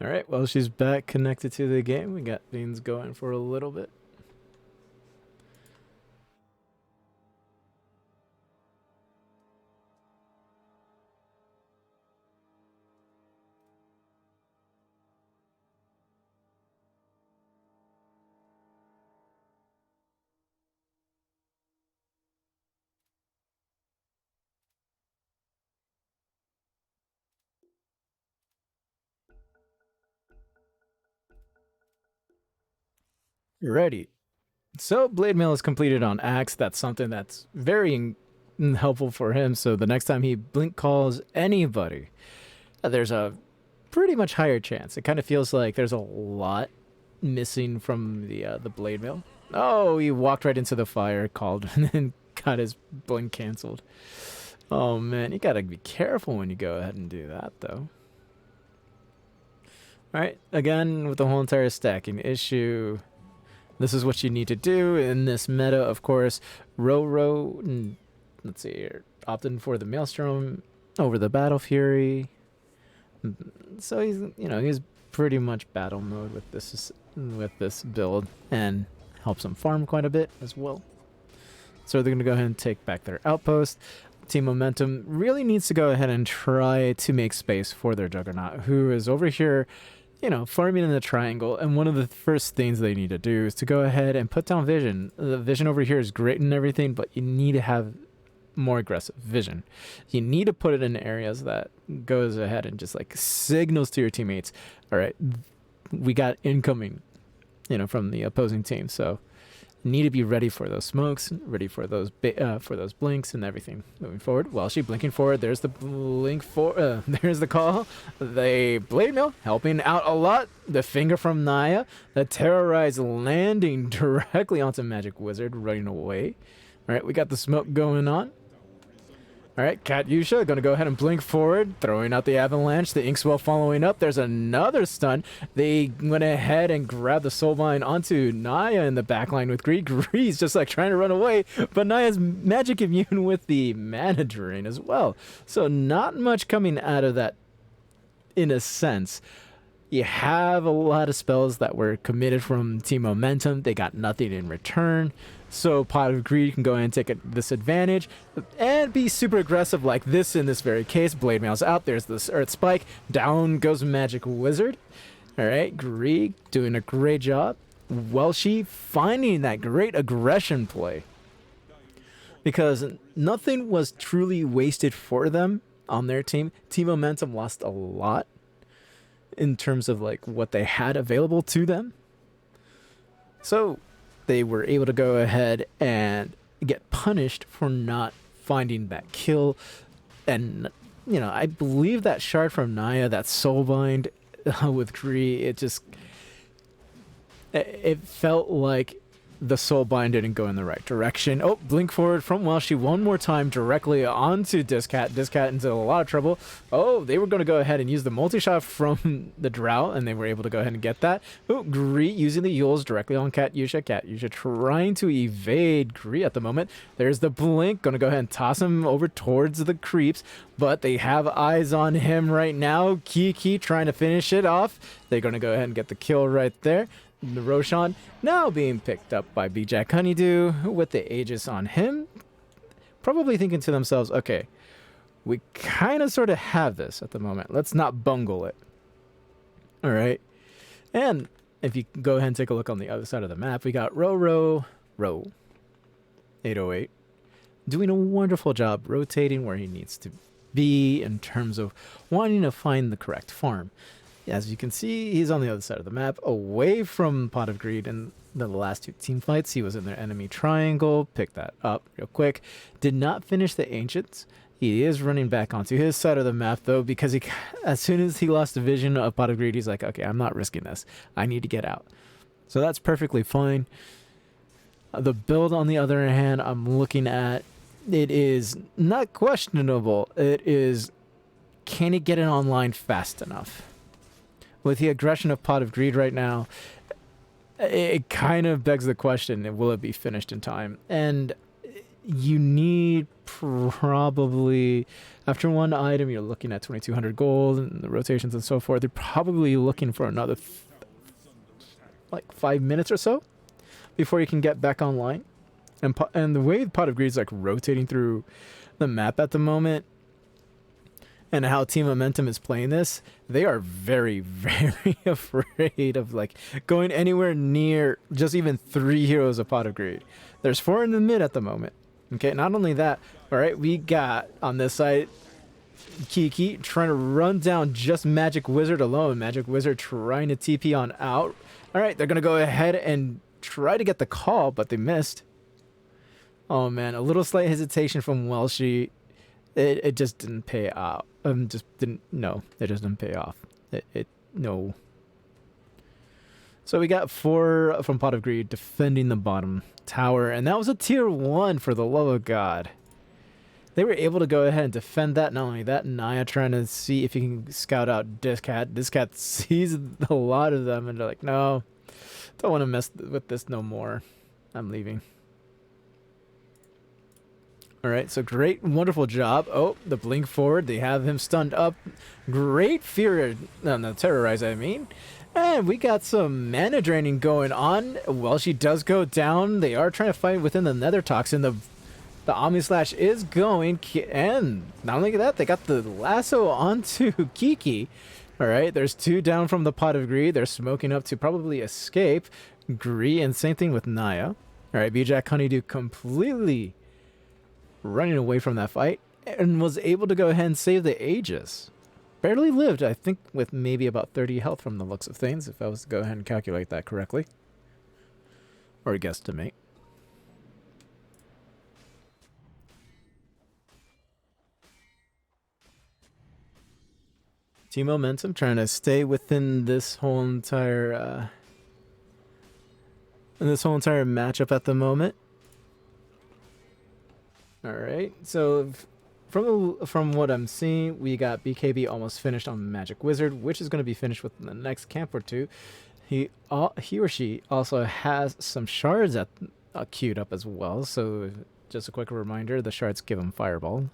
All right, well, she's back connected to the game. We got things going for a little bit. Ready. So blade mail is completed on Axe. That's something that's very helpful for him. So the next time he blink calls anybody, there's a pretty much higher chance. It kind of feels like there's a lot missing from the blade mail. Oh, he walked right into the fire, called, and then got his blink canceled. Oh man, you gotta be careful when you go ahead and do that, though. All right, again with the whole entire stacking issue. This is what you need to do in this meta, of course. Let's see here, opting for the Maelstrom over the Battle Fury. So he's pretty much battle mode with this build, and helps him farm quite a bit as well. So they're gonna go ahead and take back their outpost. Team Momentum really needs to go ahead and try to make space for their Juggernaut, who is over here, farming in the triangle. And one of the first things they need to do is to go ahead and put down vision. The vision over here is great and everything, but you need to have more aggressive vision. You need to put it in areas that goes ahead and just like signals to your teammates, all right, we got incoming, from the opposing team. So you need to be ready for those smokes, ready for those blinks and everything moving forward. While she's blinking forward, there's the blink there's the call. The blade mail helping out a lot. The finger from Naya, the terrorized landing directly onto Magic Wizard, running away. All right, we got the smoke going on. All right, Katyusha going to go ahead and blink forward, throwing out the avalanche. The Inkswell following up. There's another stun. They went ahead and grabbed the Soulbind onto Naya in the backline with Greed. Greed's just like trying to run away, but Naya's magic immune with the mana drain as well. So not much coming out of that in a sense. You have a lot of spells that were committed from Team Momentum. They got nothing in return. So Pot of Greed can go ahead and take this advantage and be super aggressive like this in this very case. Blade Mail's out. There's this Earth Spike. Down goes Magic Wizard. All right, Greed doing a great job. Welshi finding that great aggression play. Because nothing was truly wasted for them on their team. Team Momentum lost a lot in terms of like what they had available to them. So they were able to go ahead and get punished for not finding that kill. And, I believe that shard from Naya, that Soulbind with Kree, it felt like the Soulbind didn't go in the right direction. Oh, blink forward from Welshi one more time directly onto Discat. Discat into a lot of trouble. Oh, they were going to go ahead and use the multi-shot from the Drought, and they were able to go ahead and get that. Oh, Gree using the Yules directly on Katyusha. Katyusha trying to evade Gree at the moment. There's the blink. Going to go ahead and toss him over towards the creeps, but they have eyes on him right now. Kiki trying to finish it off. They're going to go ahead and get the kill right there. The Roshan now being picked up by B-Jack Honeydew with the Aegis on him. Probably thinking to themselves, okay, we kind of sort of have this at the moment. Let's not bungle it. All right. And if you go ahead and take a look on the other side of the map, we got Row 808. doing a wonderful job rotating where he needs to be in terms of wanting to find the correct farm. As you can see, he's on the other side of the map, away from Pot of Greed in the last two team fights. He was in their enemy triangle, picked that up real quick. Did not finish the Ancients. He is running back onto his side of the map, though, because as soon as he lost the vision of Pot of Greed, he's like, okay, I'm not risking this. I need to get out. So that's perfectly fine. The build, on the other hand, I'm looking at, it is not questionable. It is, can he get it online fast enough? With the aggression of Pot of Greed right now, it kind of begs the question, will it be finished in time? And you need probably, after one item, you're looking at 2,200 gold and the rotations and so forth. They're probably looking for another like 5 minutes or so before you can get back online. And the way Pot of Greed is like rotating through the map at the moment, and how Team Momentum is playing this, they are very, very afraid of like going anywhere near just even 3 heroes of Pot of Greed. There's 4 in the mid at the moment. Okay, not only that, all right, we got on this side Kiki trying to run down just Magic Wizard alone. Magic Wizard trying to TP on out. All right, they're going to go ahead and try to get the call, but they missed. Oh man, a little slight hesitation from Welshie. It just didn't pay out. It just didn't pay off. No. So we got 4 from Pot of Greed defending the bottom tower, and that was a tier 1 for the love of God. They were able to go ahead and defend that. Not only that, Naya trying to see if he can scout out Discat. Discat sees a lot of them, and they're like, no, don't want to mess with this no more. I'm leaving. All right, so great, wonderful job. Oh, the blink forward. They have him stunned up. Great fear, no, terrorize, I mean. And we got some mana draining going on. Well, she does go down. They are trying to fight within the Nether Toxin. The Omni Slash is going. And not only that, they got the lasso onto Kiki. All right, there's 2 down from the Pot of Greed. They're smoking up to probably escape. Gree, and same thing with Naya. All right, B-Jack Honeydew completely running away from that fight and was able to go ahead and save the Aegis. Barely lived, I think, with maybe about 30 health from the looks of things, if I was to go ahead and calculate that correctly. Or guesstimate. Team Momentum trying to stay within this whole entire matchup at the moment. All right, so from what I'm seeing, we got BKB almost finished on Magic Wizard, which is going to be finished within the next camp or two. He or she also has some shards queued up as well. So just a quick reminder, the shards give him Fireball.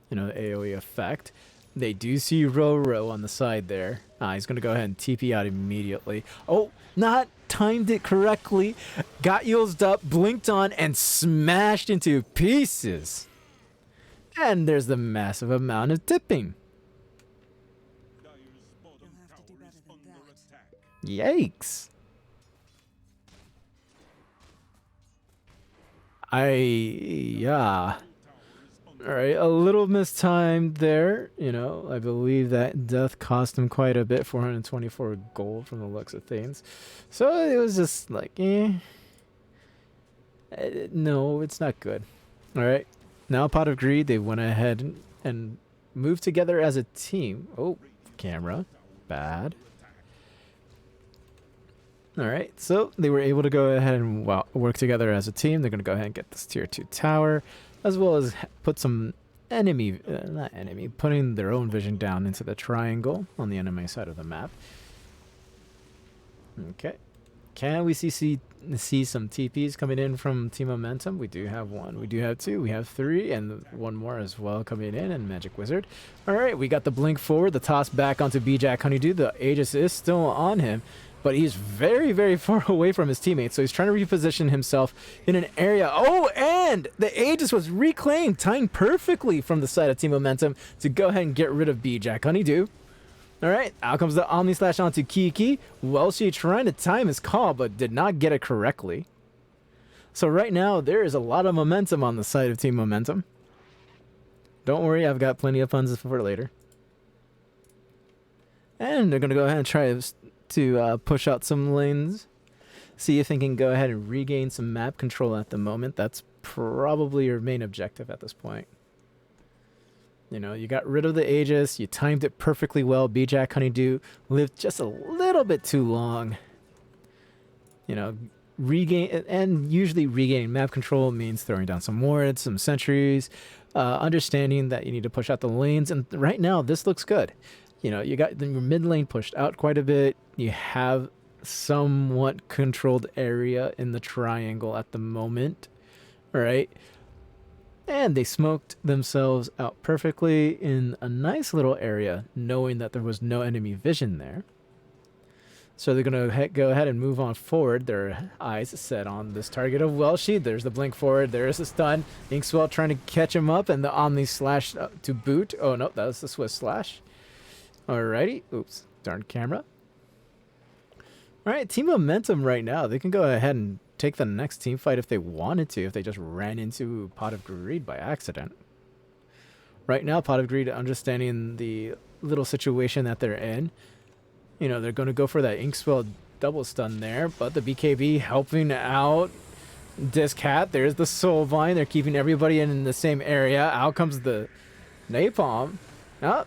You know, the AoE effect. They do see Roro on the side there. He's going to go ahead and TP out immediately. Oh, not timed it correctly. Got used up, blinked on, and smashed into pieces. And there's the massive amount of tipping. You'll have to do better than that. Yikes. Yeah. Alright, a little mistimed there. You know, I believe that death cost him quite a bit, 424 gold from the looks of things. So it was just like, no, it's not good. Alright, now Pot of Greed, they went ahead and moved together as a team. Oh, camera. Bad. Alright, so they were able to go ahead and work together as a team. They're going to go ahead and get this tier 2 tower, as well as put some putting their own vision down into the triangle on the enemy side of the map. Okay. Can we see some TPs coming in from Team Momentum? We do have 1, we do have 2, we have 3, and 1 more as well coming in, and Magic Wizard. Alright, we got the blink forward, the toss back onto B-Jack Honeydew. The Aegis is still on him, but he's very, very far away from his teammates, so he's trying to reposition himself in an area. Oh, and the Aegis was reclaimed, timed perfectly from the side of Team Momentum to go ahead and get rid of B-Jack Honeydew. All right, out comes the Omni Slash onto Kiki. Welshie trying to time his call, but did not get it correctly. So right now, there is a lot of momentum on the side of Team Momentum. Don't worry, I've got plenty of puns for later. And they're going to go ahead and try to push out some lanes. See if they can go ahead and regain some map control at the moment. That's probably your main objective at this point. You know, you got rid of the Aegis. You timed it perfectly well. B-Jack Honeydew lived just a little bit too long. You know, usually regaining map control means throwing down some wards, some sentries, understanding that you need to push out the lanes. And right now, this looks good. You know, you got your mid lane pushed out quite a bit. You have somewhat controlled area in the triangle at the moment, right? And they smoked themselves out perfectly in a nice little area, knowing that there was no enemy vision there. So they're going to go ahead and move on forward. Their eyes set on this target of Welshi. There's the blink forward. There's the stun. Inkswell trying to catch him up, and the Omni slash to boot. Oh, no, that was the Swiss slash. Alrighty. Oops. Darn camera. Alright, Team Momentum right now. They can go ahead and take the next team fight if they wanted to, if they just ran into Pot of Greed by accident. Right now, Pot of Greed, understanding the little situation that they're in, you know, they're going to go for that Inkswell double stun there, but the BKB helping out Discat. There's the Soulvine. They're keeping everybody in the same area. Out comes the Napalm. Oh,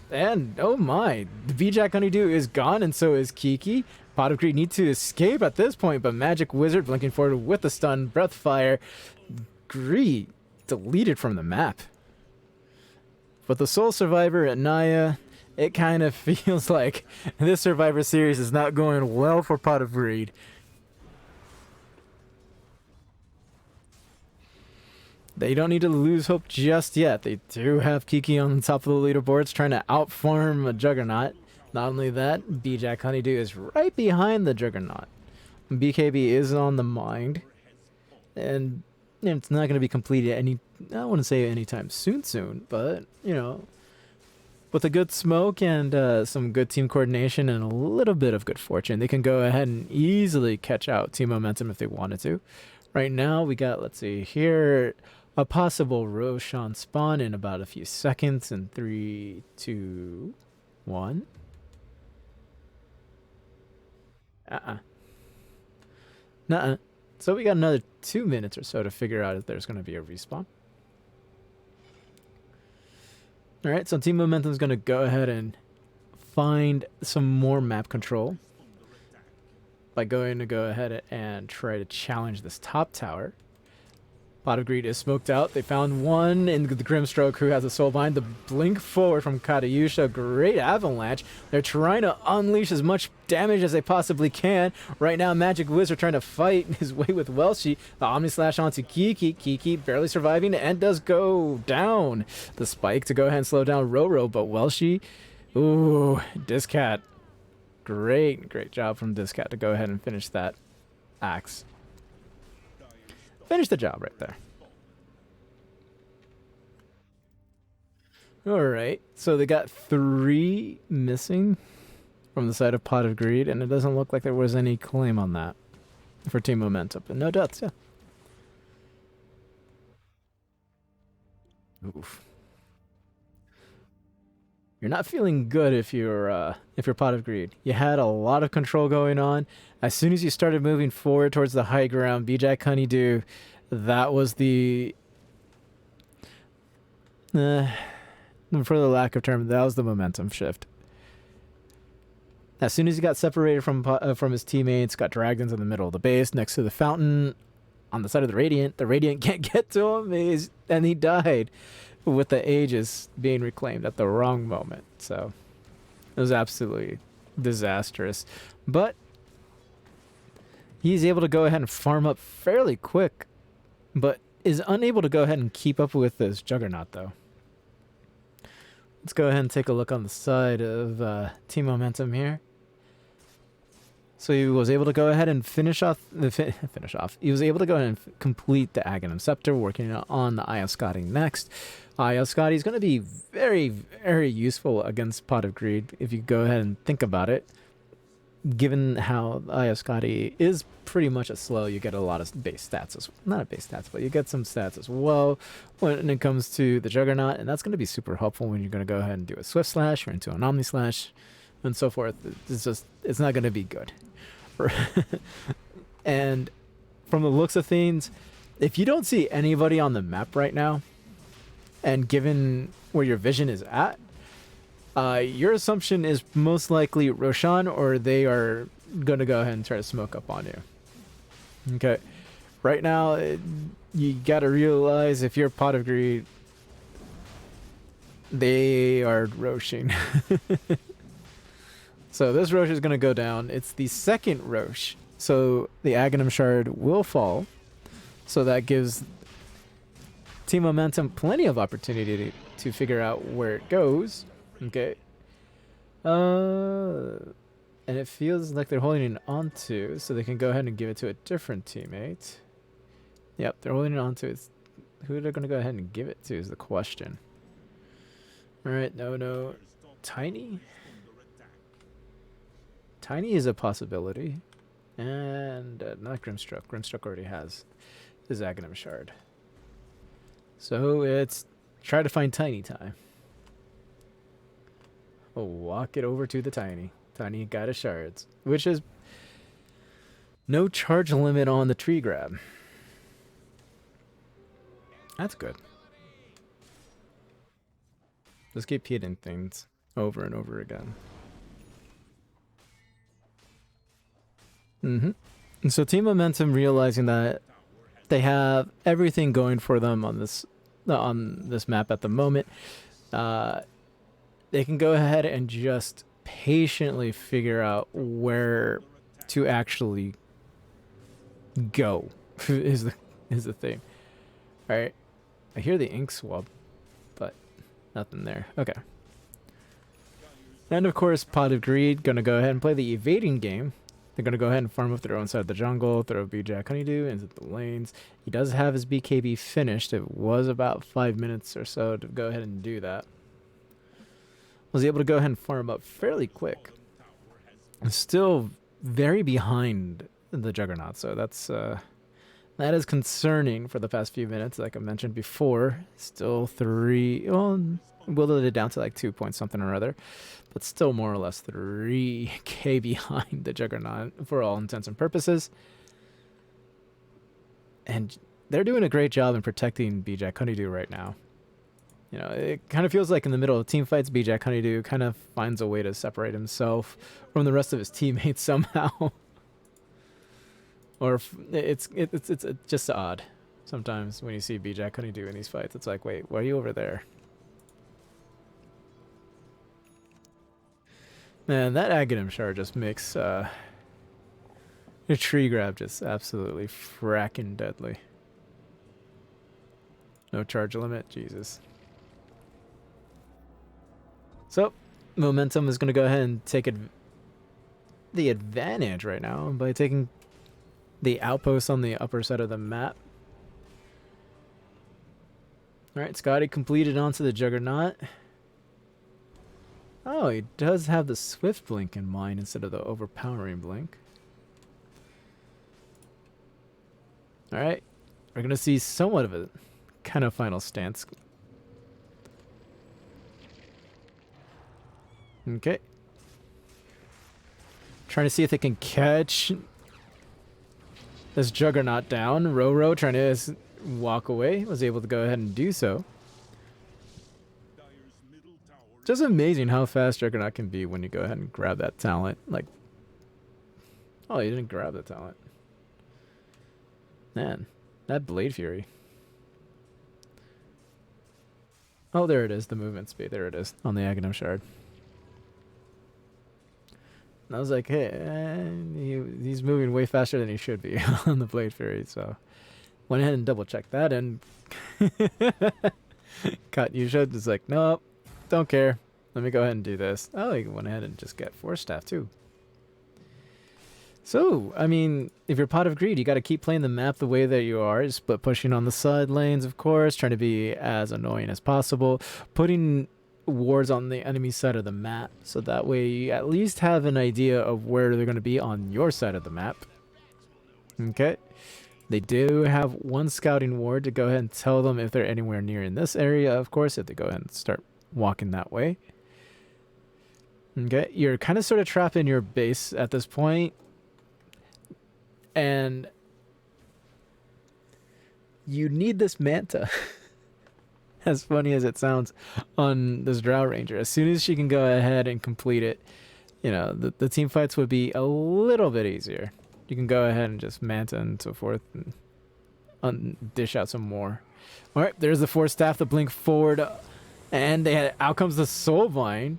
and oh my, the B-Jack Honeydew is gone, and so is Kiki. Pot of Greed need to escape at this point, but Magic Wizard blinking forward with the stun, Breath Fire. Greed deleted from the map. But the Soul Survivor at Naya, it kind of feels like this Survivor Series is not going well for Pot of Greed. They don't need to lose hope just yet. They do have Kiki on the top of the leaderboards trying to outfarm a Juggernaut. Not only that, B-Jack Honeydew is right behind the Juggernaut. BKB is on the mind. And it's not going to be completed I wouldn't say anytime soon, but, you know, with a good smoke and some good team coordination and a little bit of good fortune, they can go ahead and easily catch out Team Momentum if they wanted to. Right now, we got, let's see here, a possible Roshan spawn in about a few seconds in 3, 2, 1. Nuh-uh. So we got another 2 minutes or so to figure out if there's going to be a respawn. Alright, so Team Momentum's going to go ahead and find some more map control by going to go ahead and try to challenge this top tower. Pot of Greed is smoked out. They found one in the Grimstroke who has a Soulbind. The blink forward from Katayusha. Great avalanche. They're trying to unleash as much damage as they possibly can. Right now, Magic Wizard trying to fight his way with Welshi. The Omni Slash onto Kiki. Kiki barely surviving and does go down. The spike to go ahead and slow down Roro, but Welshi, ooh, Discat. Great job from Discat to go ahead and finish that axe. Finish the job right there. Alright, so they got 3 missing from the side of Pot of Greed, and it doesn't look like there was any claim on that for Team Momentum. But no deaths, yeah. Oof. You're not feeling good if you're Pot of Greed. You had a lot of control going on. As soon as you started moving forward towards the high ground, B-Jack Honeydew, that was the for the lack of term, that was the momentum shift. As soon as he got separated from his teammates, got dragged into the middle of the base next to the fountain on the side of the Radiant can't get to him, and he died with the Aegis being reclaimed at the wrong moment. So it was absolutely disastrous. But he's able to go ahead and farm up fairly quick, but is unable to go ahead and keep up with this Juggernaut, though. Let's go ahead and take a look on the side of Team Momentum here. So he was able to go ahead and finish off. He was able to go ahead and complete the Aghanim Scepter, working on the Ioscoti next. Ioscoti is going to be very, very useful against Pot of Greed if you go ahead and think about it. given how Scotty is pretty much a slow, you get a lot of base stats not a base stats, but you get some stats as well when it comes to the Juggernaut, and that's going to be super helpful when you're going to go ahead and do a Swift Slash or into an Omni Slash and so forth. It's not going to be good. And from the looks of things, if you don't see anybody on the map right now, and given where your vision is at, your assumption is most likely Roshan, or they are going to go ahead and try to smoke up on you. Okay. Right now, you got to realize if you're Pot of Greed, they are Roshing. So this Rosh is going to go down. It's the second Rosh. So the Aghanim Shard will fall. So that gives Team Momentum plenty of opportunity to figure out where it goes. Okay. And it feels like they're holding it onto, so they can go ahead and give it to a different teammate. Yep, they're holding it onto. It's who they're going to go ahead and give it to is the question. All right, no. Tiny? Tiny is a possibility. And not Grimstruck. Grimstruck already has his Aghanim Shard. So it's try to find Tiny time. Oh, walk it over to the Tiny. Tiny got his shards, which is no charge limit on the tree grab. That's good. Let's keep hitting things over and over again. And so Team Momentum, realizing that they have everything going for them on this map at the moment, they can go ahead and just patiently figure out where to actually go. is the thing. All right, I hear the ink swab, but nothing there. Okay. And of course, Pot of Greed gonna go ahead and play the evading game. They're going to go ahead and farm up their own side of the jungle, throw B-Jack Honeydew into the lanes. He does have his BKB finished. It was about 5 minutes or so to go ahead and do that. Was able to go ahead and farm up fairly quick. Still very behind the Juggernaut, so that is concerning for the past few minutes, like I mentioned before. Still whittled it down to like 2 point something or other, but still more or less 3k behind the Juggernaut for all intents and purposes. And they're doing a great job in protecting B-Jack Honeydew right now. You know, it kind of feels like in the middle of team fights, B-Jack Honeydew kind of finds a way to separate himself from the rest of his teammates somehow. Or it's just odd sometimes when you see B-Jack Honeydew in these fights. It's like, wait, why are you over there? Man, that Aghanim Shard just makes your tree grab just absolutely fracking deadly. No charge limit, Jesus. So, Momentum is going to go ahead and take the advantage right now by taking the outpost on the upper side of the map. Alright, Scotty completed onto the Juggernaut. Oh, he does have the Swift Blink in mind instead of the overpowering Blink. Alright, we're going to see somewhat of a kind of final stance. Okay. Trying to see if they can catch this Juggernaut down. Roro trying to walk away. Was able to go ahead and do so. Just amazing how fast Juggernaut can be when you go ahead and grab that talent. Like, oh, you didn't grab the talent. Man, that Blade Fury. Oh, there it is, the movement speed. There it is, on the Aghanim Shard. And I was like, hey, he's moving way faster than he should be on the Blade Fury, so went ahead and double checked that, and Cut Yusha is like, nope, don't care. Let me go ahead and do this. Oh, he went ahead and just get Force Staff too. So, I mean, if you're Pot of Greed, you got to keep playing the map the way that you are, split pushing on the side lanes, of course, trying to be as annoying as possible, putting wards on the enemy side of the map, so that way you at least have an idea of where they're going to be on your side of the map. Okay. They do have one scouting ward to go ahead and tell them if they're anywhere near in this area, of course, if they go ahead and start walking that way. Okay, you're kind of sort of trapped in your base at this point, and you need this manta. As funny as it sounds on this Drow Ranger, as soon as she can go ahead and complete it, you know, the team fights would be a little bit easier. You can go ahead and just manta and so forth and dish out some more. All right, there's the Force Staff, the blink forward, and out comes the Soulbind.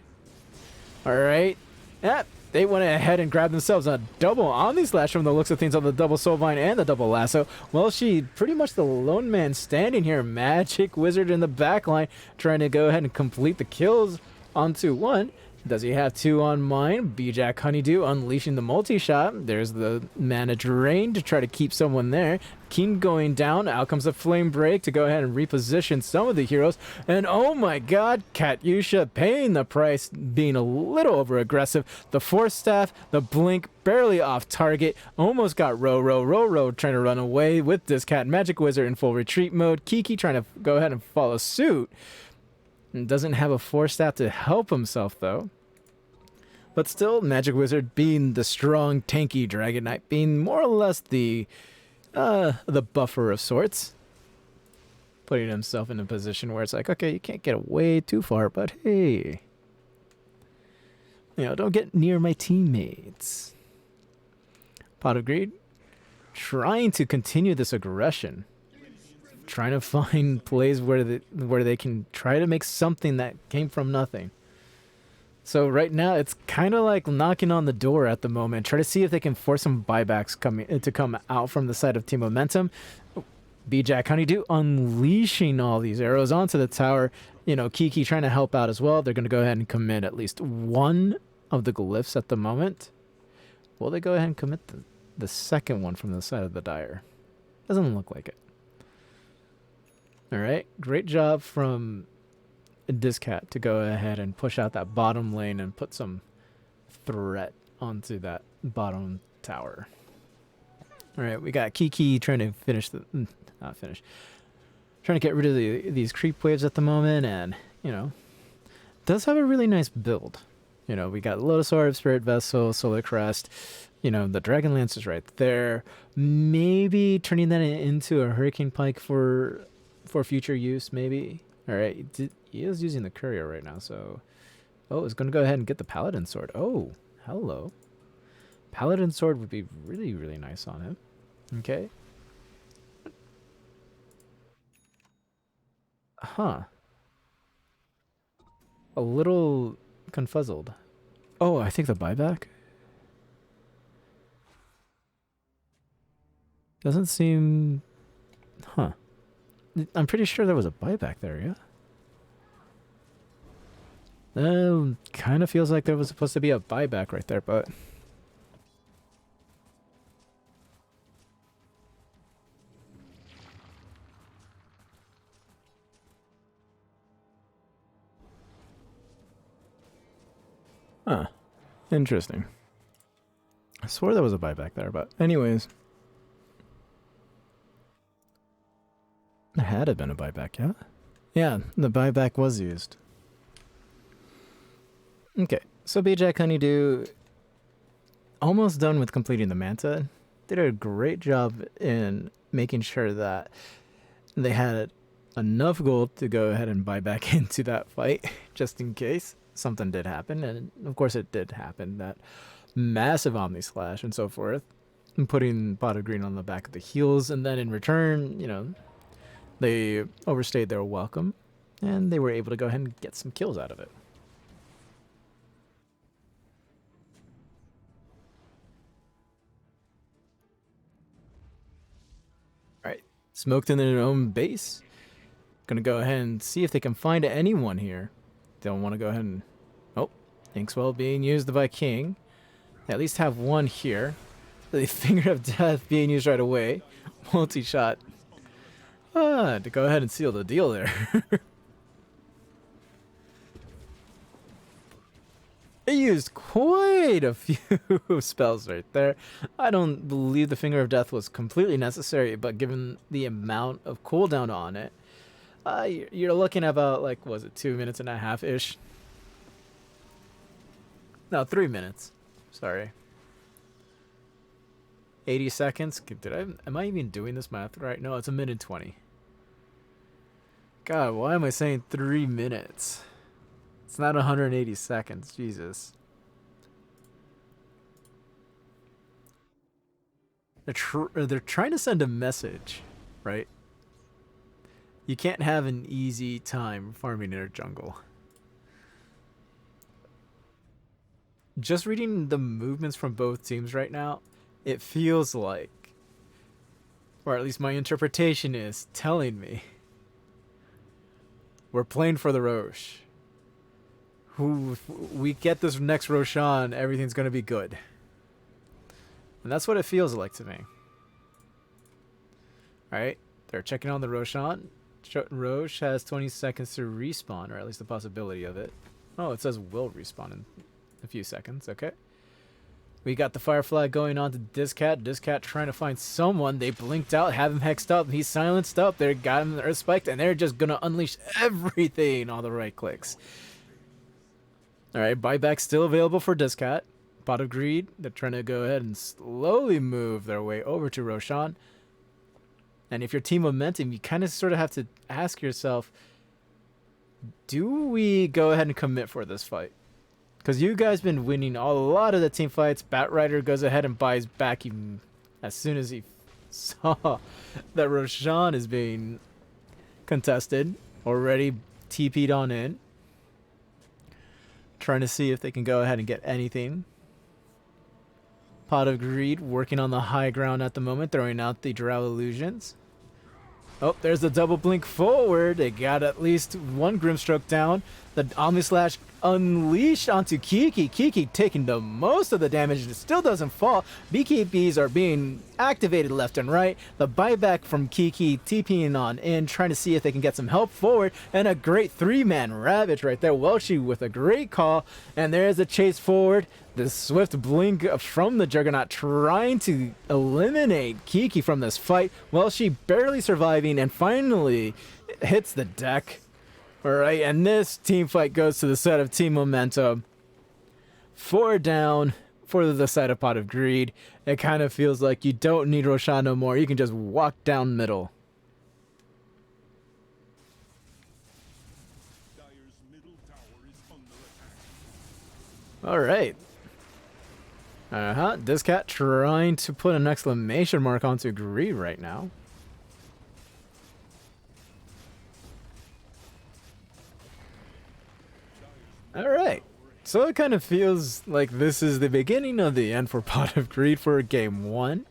All right, yeah, they went ahead and grabbed themselves a double Omni Slash from the looks of things on the double Soulbind and the double Lasso. Well, she pretty much the lone man standing here. Magic Wizard in the back line trying to go ahead and complete the kills onto one. Does he have two on mine? B-Jack Honeydew unleashing the multi-shot. There's the mana drain to try to keep someone there. Keen going down. Out comes a flame break to go ahead and reposition some of the heroes. And oh my god, Katyusha paying the price, being a little over aggressive. The Force Staff, the blink barely off target. Almost got Ro trying to run away with this cat. Magic Wizard in full retreat mode. Kiki trying to go ahead and follow suit. And doesn't have a Force Staff to help himself though. But still, Magic Wizard being the strong, tanky Dragon Knight, being more or less the buffer of sorts. Putting himself in a position where it's like, okay, you can't get away too far, but hey. You know, don't get near my teammates. Pot of Greed, trying to continue this aggression. Trying to find plays where they can try to make something that came from nothing. So right now, it's kind of like knocking on the door at the moment. Try to see if they can force some buybacks to come out from the side of Team Momentum. B-Jack Honeydew unleashing all these arrows onto the tower. You know, Kiki trying to help out as well. They're going to go ahead and commit at least one of the glyphs at the moment. Will they go ahead and commit the second one from the side of the Dire? Doesn't look like it. All right, great job from Discat to go ahead and push out that bottom lane and put some threat onto that bottom tower. All right, we got Kiki trying to trying to get rid of these creep waves at the moment, and you know, does have a really nice build. You know, we got Lotus Orb, Spirit Vessel, Solar Crest. You know, the Dragon Lance is right there. Maybe turning that into a Hurricane Pike for future use, maybe. All right, he is using the Courier right now, so... Oh, it's going to go ahead and get the Paladin Sword. Oh, hello. Paladin Sword would be really, really nice on him. Okay. Huh. A little confuzzled. Oh, I think the buyback? Doesn't seem... Huh. I'm pretty sure there was a buyback there, yeah? Kind of feels like there was supposed to be a buyback right there, but... Huh. Interesting. I swore there was a buyback there, but anyways. There had to have been a buyback, yeah? Yeah, the buyback was used. Okay, so B-Jack Honeydew, almost done with completing the Manta. Did a great job in making sure that they had enough gold to go ahead and buy back into that fight, just in case something did happen. And of course it did happen, that massive Omni Slash and so forth, and putting Pot of Green on the back of the heels, and then in return, you know, they overstayed their welcome, and they were able to go ahead and get some kills out of it. Alright, smoked in their own base. Gonna go ahead and see if they can find anyone here. Don't want to go ahead and... Oh, Inkswell being used by King. They at least have one here. The Finger of Death being used right away. Multi-shot. To go ahead and seal the deal there. used quite a few spells right there. I don't believe the Finger of Death was completely necessary, but given the amount of cooldown on it, you're looking at about, like, was it 2.5 minutes-ish? No, 3 minutes. Sorry. 80 seconds? Am I even doing this math right? No, it's 1:20. God, why am I saying 3 minutes? It's not 180 seconds. Jesus. They're trying to send a message, right? You can't have an easy time farming in a jungle. Just reading the movements from both teams right now, it feels like, or at least my interpretation is telling me, we're playing for the Roche. If we get this next Roshan, everything's going to be good. And that's what it feels like to me. Alright, they're checking on the Roshan. Roche has 20 seconds to respawn, or at least the possibility of it. Oh, it says will respawn in a few seconds. Okay. We got the Firefly going on to Discat. Discat trying to find someone. They blinked out, have him hexed up. He's silenced up. They got him Earth Spiked, and they're just going to unleash everything on the right clicks. Alright, buyback still available for Discat. Pot of Greed. They're trying to go ahead and slowly move their way over to Roshan. And if you're Team Momentum, you kind of sort of have to ask yourself, do we go ahead and commit for this fight? Because you guys been winning a lot of the team fights. Batrider goes ahead and buys back even as soon as he saw that Roshan is being contested. Already TP'd on in. Trying to see if they can go ahead and get anything. Pot of Greed working on the high ground at the moment, throwing out the Drow Illusions. Oh, there's the double blink forward. They got at least one Grimstroke down. The Omnislash unleashed onto Kiki. Kiki taking the most of the damage and it still doesn't fall. BKBs are being activated left and right. The buyback from Kiki TPing on in, trying to see if they can get some help forward. And a great 3-man Ravage right there. Welshi with a great call. And there's a chase forward. The swift blink from the Juggernaut trying to eliminate Kiki from this fight. Welshi barely surviving and finally hits the deck. Alright, and this team fight goes to the side of Team Momentum. 4 down for the side of Pot of Greed. It kind of feels like you don't need Roshan no more. You can just walk down middle. Dire's middle tower is under attack. Alright. Discat trying to put an exclamation mark onto Greed right now. Alright. So it kind of feels like this is the beginning of the end for Pot of Greed for game 1.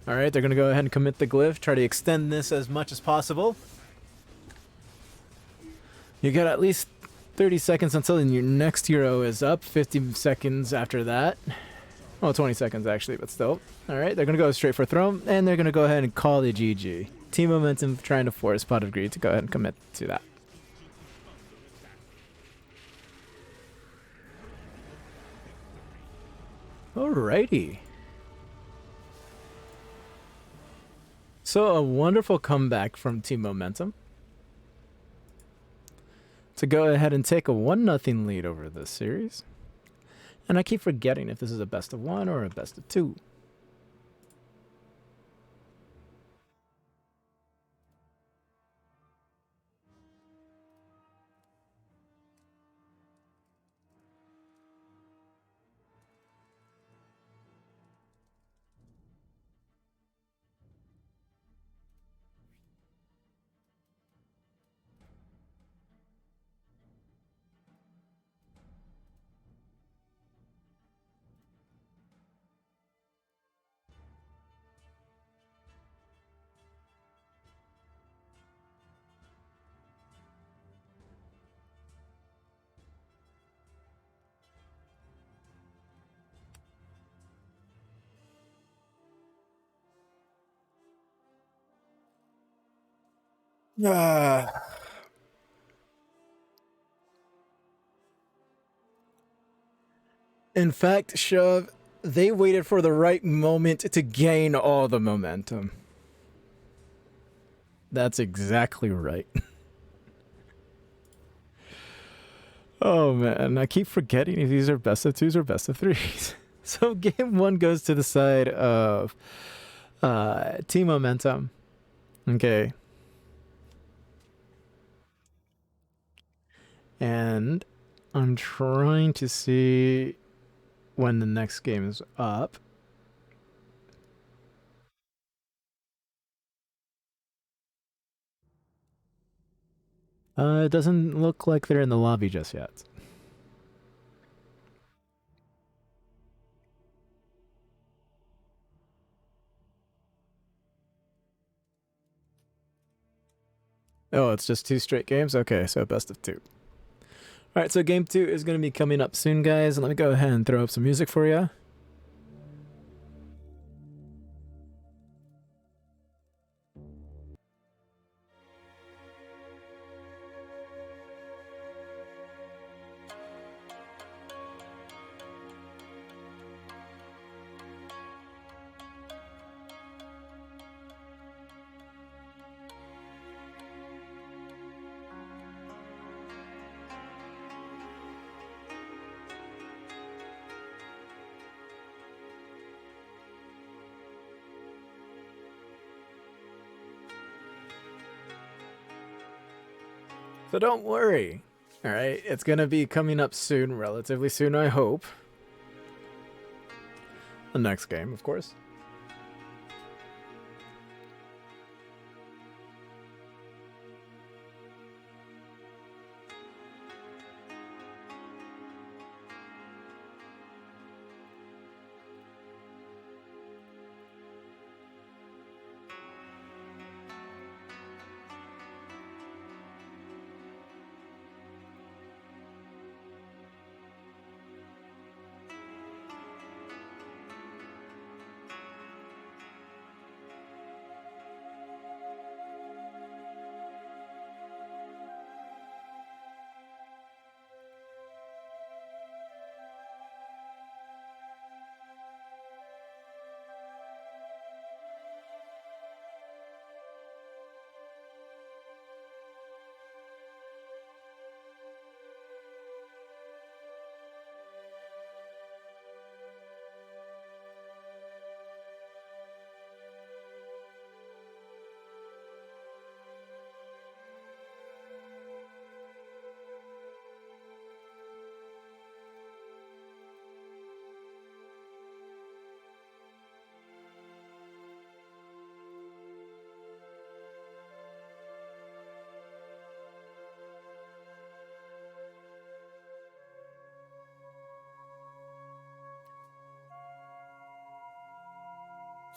Alright, they're going to go ahead and commit the glyph. Try to extend this as much as possible. You got at least 30 seconds until your next hero is up. 50 seconds after that. Well, 20 seconds actually, but still. Alright, they're going to go straight for Throne, and they're going to go ahead and call the GG. Team Momentum trying to force Pot of Greed to go ahead and commit to that. Alrighty. So a wonderful comeback from Team Momentum to go ahead and take a 1-0 lead over this series. And I keep forgetting if this is a best of 1 or a best of 2. In fact, Shove, they waited for the right moment to gain all the momentum. That's exactly right. Oh man, I keep forgetting if these are best of twos or best of threes. So game one goes to the side of team momentum. Okay. And I'm trying to see when the next game is up. It doesn't look like they're in the lobby just yet. Oh, it's just 2 straight games? Okay, so best of 2. Alright, so game 2 is going to be coming up soon, guys. Let me go ahead and throw up some music for you. So don't worry. Alright, it's going to be coming up soon, relatively soon, I hope. The next game, of course.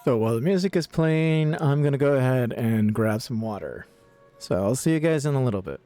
So while the music is playing, I'm going to go ahead and grab some water. So I'll see you guys in a little bit.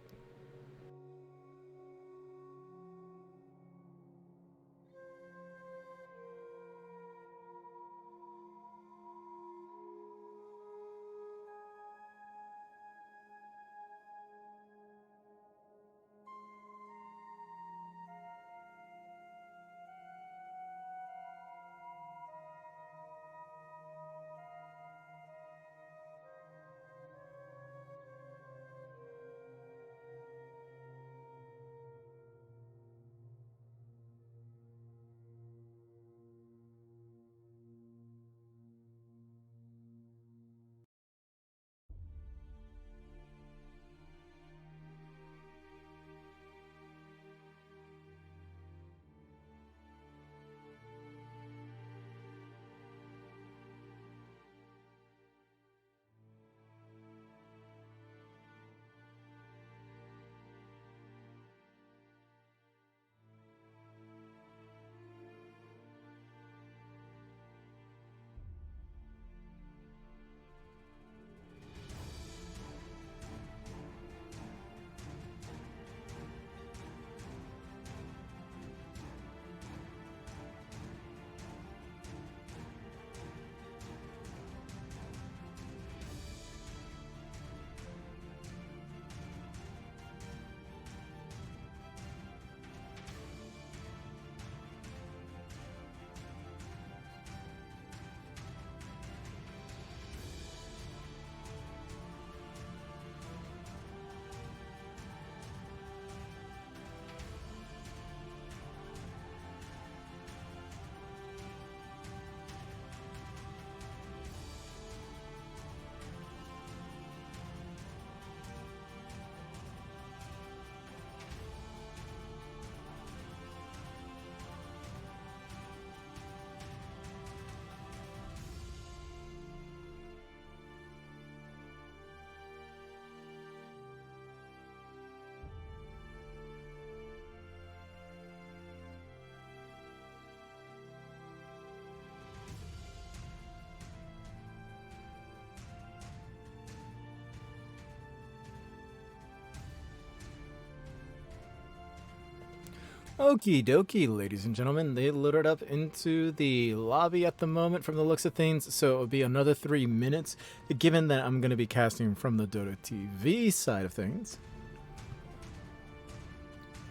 Okie dokie, ladies and gentlemen. They loaded up into the lobby at the moment from the looks of things, so it'll be another 3 minutes, given that I'm going to be casting from the Dota TV side of things.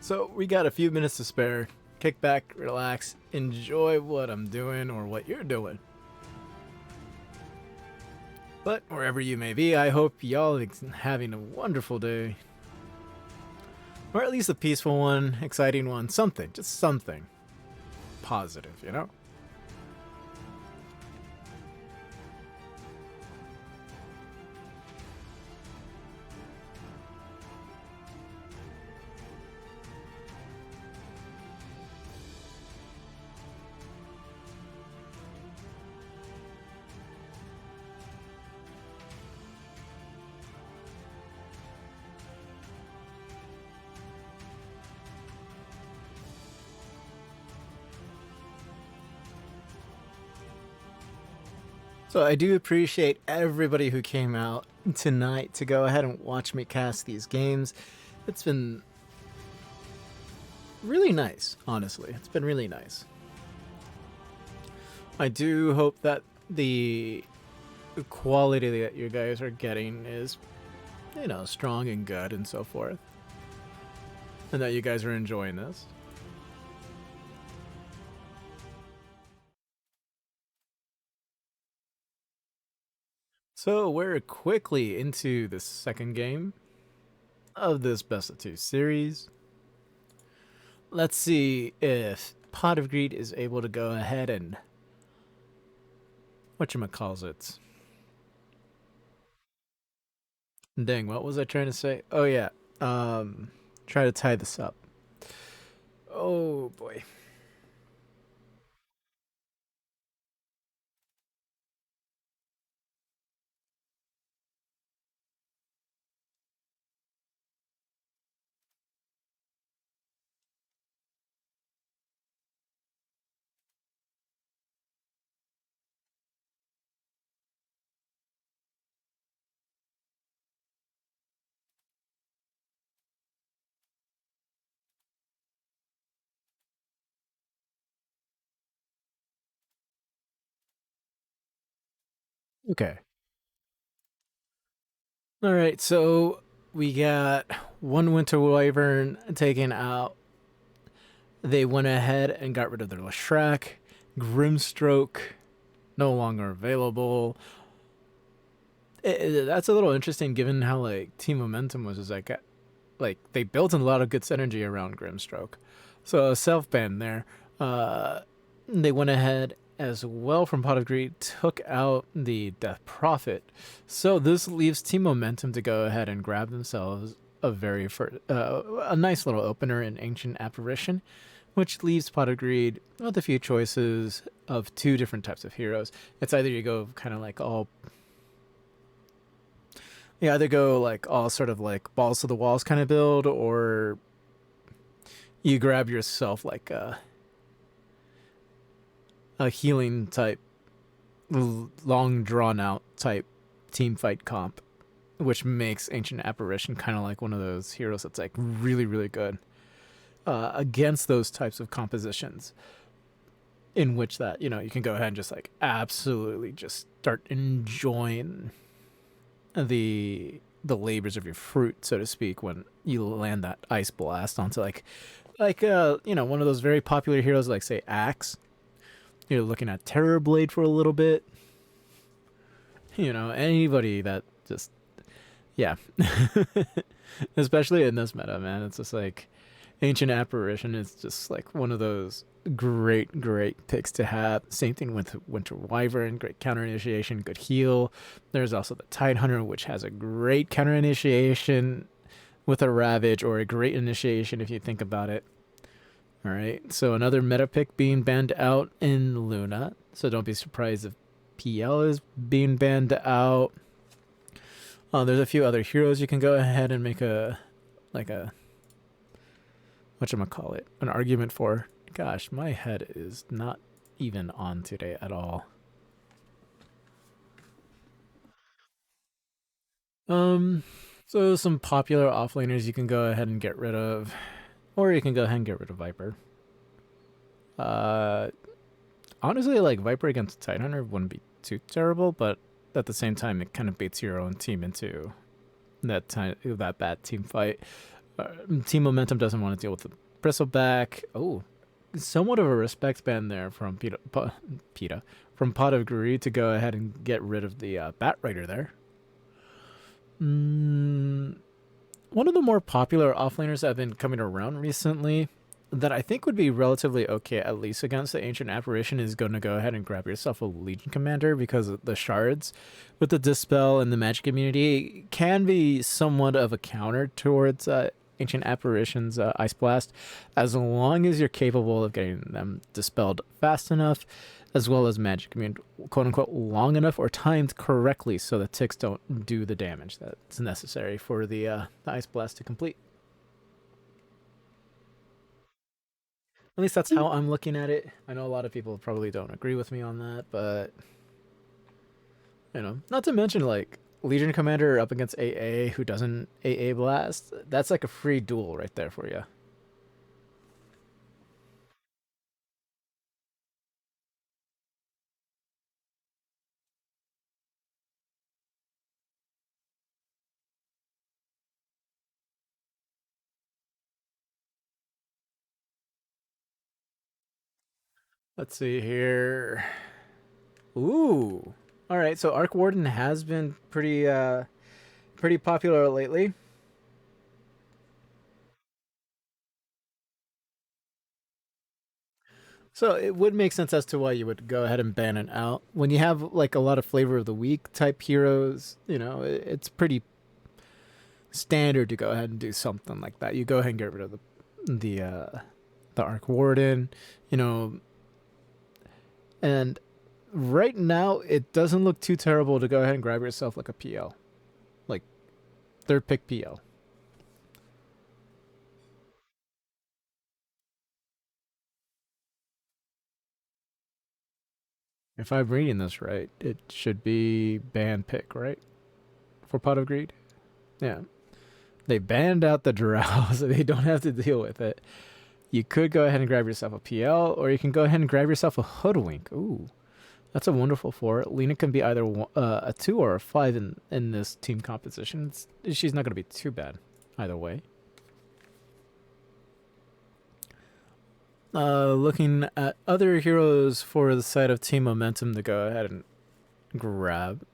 So we got a few minutes to spare. Kick back, relax, enjoy what I'm doing or what you're doing. But wherever you may be, I hope y'all are having a wonderful day. Or at least a peaceful one, exciting one, something, just something positive, you know? So I do appreciate everybody who came out tonight to go ahead and watch me cast these games. It's been really nice, honestly. It's been really nice. I do hope that the quality that you guys are getting is, you know, strong and good and so forth. And that you guys are enjoying this. So we're quickly into the second game of this best of two series. Let's see if Pot of Greed is able to go ahead and whatchamacallit. Dang, what was I trying to say? Oh yeah. Try to tie this up. Oh boy. Okay. All right, so we got one Winter Wyvern taken out. They went ahead and got rid of their Lashrak. Grimstroke, no longer available. That's a little interesting given how like Team Momentum was just like they built a lot of good synergy around Grimstroke. So a self ban there. They went ahead as well from Pot of Greed, took out the Death Prophet. So this leaves Team Momentum to go ahead and grab themselves a nice little opener in Ancient Apparition, which leaves Pot of Greed with a few choices of two different types of heroes. It's either you go kind of like all you either go like all sort of like balls to the walls kind of build, or you grab yourself like a healing type, long drawn out type team fight comp, which makes Ancient Apparition kind of like one of those heroes that's like really, really good against those types of compositions. In which that, you know, you can go ahead and just like absolutely just start enjoying the labors of your fruit, so to speak, when you land that ice blast onto you know, one of those very popular heroes like say Axe. You're looking at Terrorblade for a little bit. You know, anybody that just yeah. Especially in this meta, man. It's just like Ancient Apparition is just like one of those great picks to have. Same thing with Winter Wyvern, great counter initiation, good heal. There's also the Tidehunter, which has a great counter initiation with a Ravage, or a great initiation if you think about it. All right, so another meta pick being banned out in Luna. So don't be surprised if PL is being banned out. There's a few other heroes you can go ahead and make a whatchamacallit, an argument for. Gosh, my head is not even on today at all. So some popular offlaners you can go ahead and get rid of. Or you can go ahead and get rid of Viper. Uh, Honestly, like Viper against Tidehunter wouldn't be too terrible, but at the same time, it kind of baits your own team into that bad team fight. Team Momentum doesn't want to deal with the Bristleback. Oh, somewhat of a respect band there from from Pot of Greed to go ahead and get rid of the Bat Rider there. One of the more popular offlaners that have been coming around recently that I think would be relatively okay, at least against the Ancient Apparition, is going to go ahead and grab yourself a Legion Commander, because the shards with the Dispel and the magic immunity can be somewhat of a counter towards Ancient Apparition's Ice Blast, as long as you're capable of getting them dispelled fast enough, as well as magic immune, quote unquote, long enough or timed correctly so the ticks don't do the damage that's necessary for the Ice Blast to complete. At least that's how I'm looking at it. I know a lot of people probably don't agree with me on that, but not to mention like Legion Commander up against AA who doesn't AA blast. That's like a free duel right there for you. Let's see here. Ooh. All right, so Arc Warden has been pretty popular lately. So it would make sense as to why you would go ahead and ban it out. When you have like a lot of flavor of the week type heroes, it's pretty standard to go ahead and do something like that. You go ahead and get rid of the Arc Warden, you know, and right now it doesn't look too terrible to go ahead and grab yourself like a PL, like third pick PL. If I'm reading this right, it should be ban pick, right? For Pot of Greed? Yeah. They banned out the drow, so they don't have to deal with it. You could go ahead and grab yourself a PL, or you can go ahead and grab yourself a Hoodwink. Ooh, that's a wonderful four. Lena can be either a 2 or a 5 in this team composition. She's not going to be too bad either way. Looking at other heroes for the side of Team Momentum to go ahead and grab.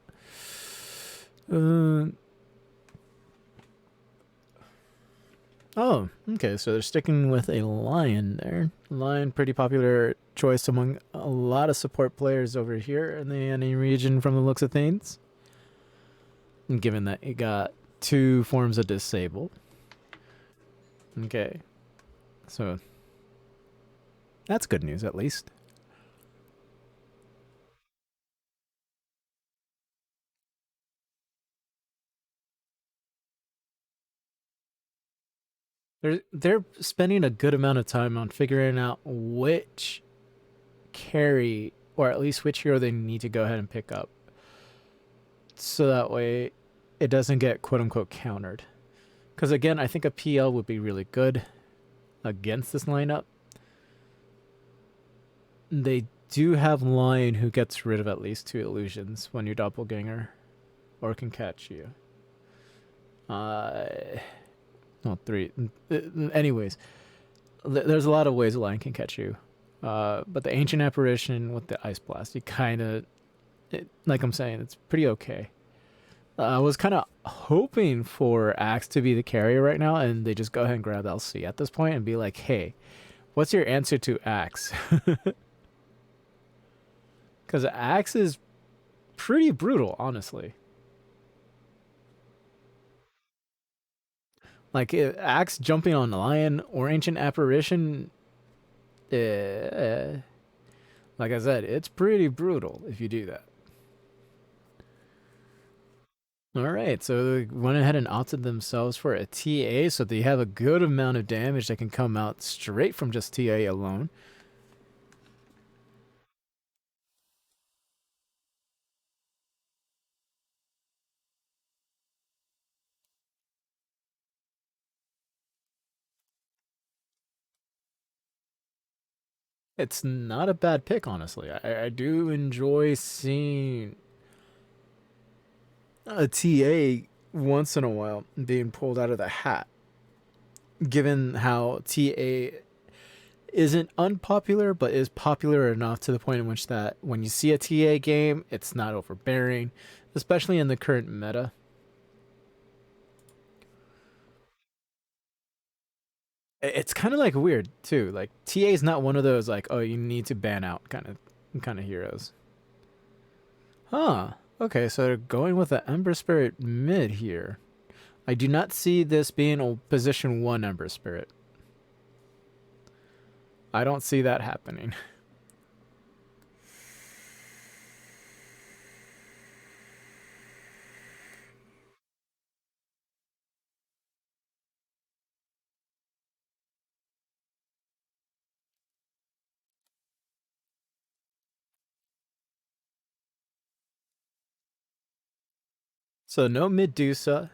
Oh, okay. So they're sticking with a lion there. Lion, pretty popular choice among a lot of support players over here in the NA region from the looks of things. And given that it got 2 forms of disable. Okay. So that's good news at least. They're spending a good amount of time on figuring out which carry, or at least which hero they need to go ahead and pick up, so that way it doesn't get quote unquote countered. Because again, I think a PL would be really good against this lineup. They do have Lion, who gets rid of at least 2 illusions when you doppelganger, or can catch you. No, 3. Anyways, there's a lot of ways Lion can catch you. But the Ancient Apparition with the Ice Blast, you kind of, like I'm saying, it's pretty okay. I was kind of hoping for Axe to be the carrier right now, and they just go ahead and grab LC at this point and be like, hey, what's your answer to Axe? Because Axe is pretty brutal, honestly. Like, Axe jumping on Lion or Ancient Apparition, like I said, it's pretty brutal if you do that. All right, so they went ahead and opted themselves for a TA, so they have a good amount of damage that can come out straight from just TA alone. It's not a bad pick, honestly. I do enjoy seeing a TA once in a while being pulled out of the hat, given how TA isn't unpopular but is popular enough to the point in which that when you see a TA game, it's not overbearing, especially in the current meta. It's kind of like weird too. Like TA is not one of those like, oh, you need to ban out kind of heroes. Huh. Okay, so they're going with the Ember Spirit mid here. I do not see this being a position 1 Ember Spirit. I don't see that happening. So no Medusa.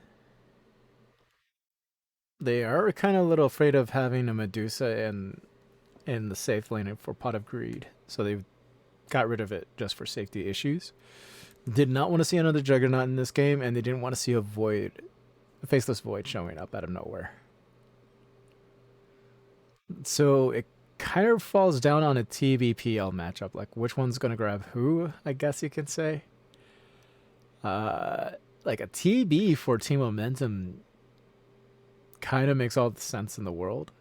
They are kind of a little afraid of having a Medusa in the safe lane for Pot of Greed. So they've got rid of it just for safety issues. Did not want to see another Juggernaut in this game, and they didn't want to see a Faceless Void showing up out of nowhere. So it kind of falls down on a TBPL matchup, like which one's going to grab who, I guess you could say. Like a TB for Team Momentum kind of makes all the sense in the world.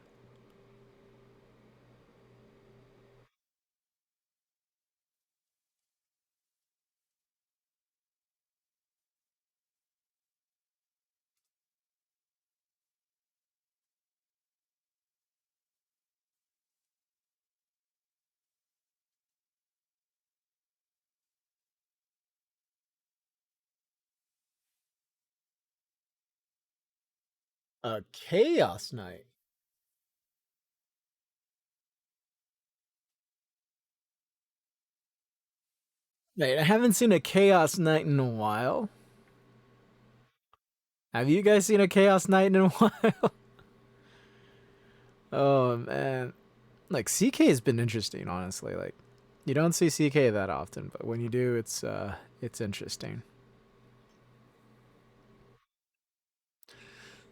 A Chaos Knight. Wait, I haven't seen a Chaos Knight in a while. Have you guys seen a Chaos Knight in a while? Oh man, like CK has been interesting, honestly. Like, you don't see CK that often, but when you do, it's interesting.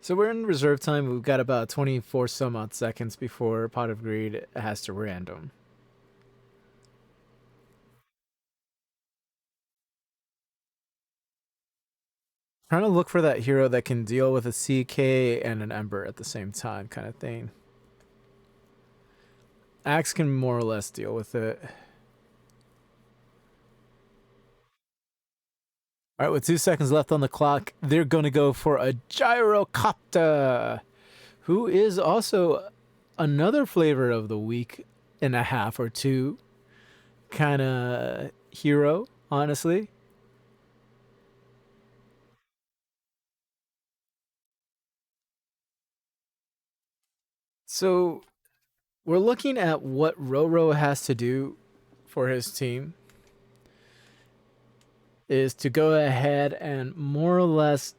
So we're in reserve time. We've got about 24 some odd seconds before Pot of Greed has to random. Trying to look for that hero that can deal with a CK and an Ember at the same time, kind of thing. Axe can more or less deal with it. All right, with 2 seconds left on the clock, they're going to go for a Gyrocopter, who is also another flavor of the week and a half or two kind of hero, honestly. So we're looking at what Roro has to do for his team is to go ahead and more or less,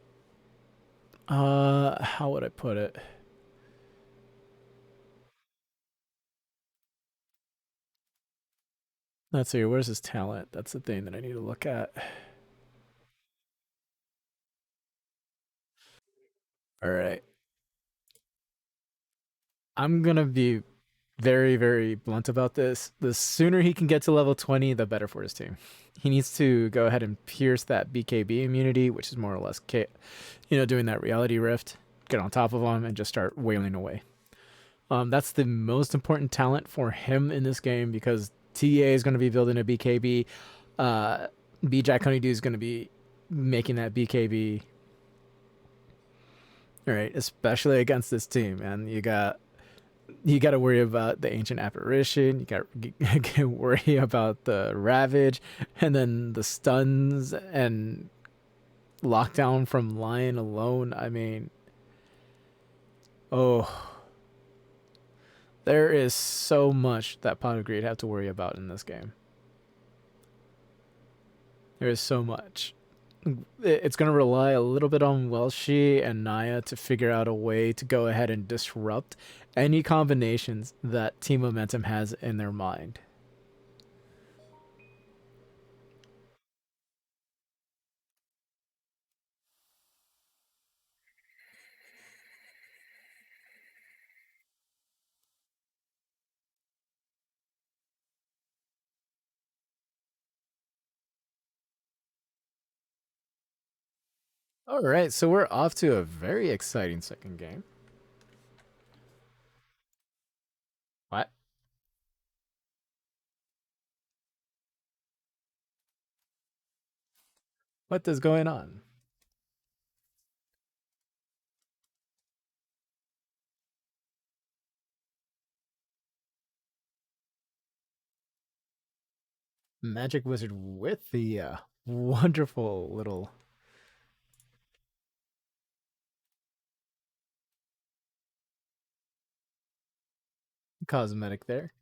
how would I put it? Let's see, where's his talent? That's the thing that I need to look at. All right. I'm going to be very, very blunt about this. The sooner he can get to level 20, the better for his team. He needs to go ahead and pierce that BKB immunity, which is more or less, doing that reality rift, get on top of him, and just start wailing away. That's the most important talent for him in this game because TA is going to be building a BKB. B Jack Honeydew is going to be making that BKB. All right, especially against this team, and you got to worry about the ancient apparition. You got to worry about the ravage, and then the stuns and lockdown from Lion alone. I mean, oh, there is so much that Pot of Greed have to worry about in this game. There is so much. it's going to rely a little bit on Welshi and Naya to figure out a way to go ahead and disrupt any combinations that Team Momentum has in their mind. All right, so we're off to a very exciting second game. What? What is going on? Magic Wizard with the wonderful little cosmetic there.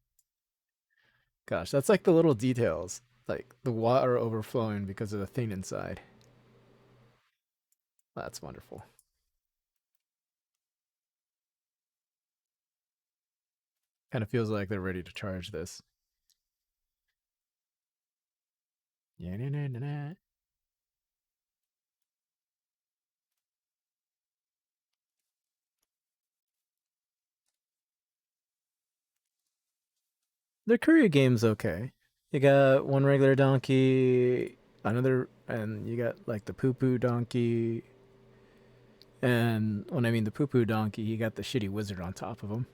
Gosh, that's like the little details, like the water overflowing because of the thing inside. That's wonderful. Kind of feels like they're ready to charge this. Yeah, nah, nah, nah, nah. The courier game's okay. You got one regular donkey, another, and you got like the poo poo donkey. And when I mean the poo poo donkey, you got the shitty wizard on top of him.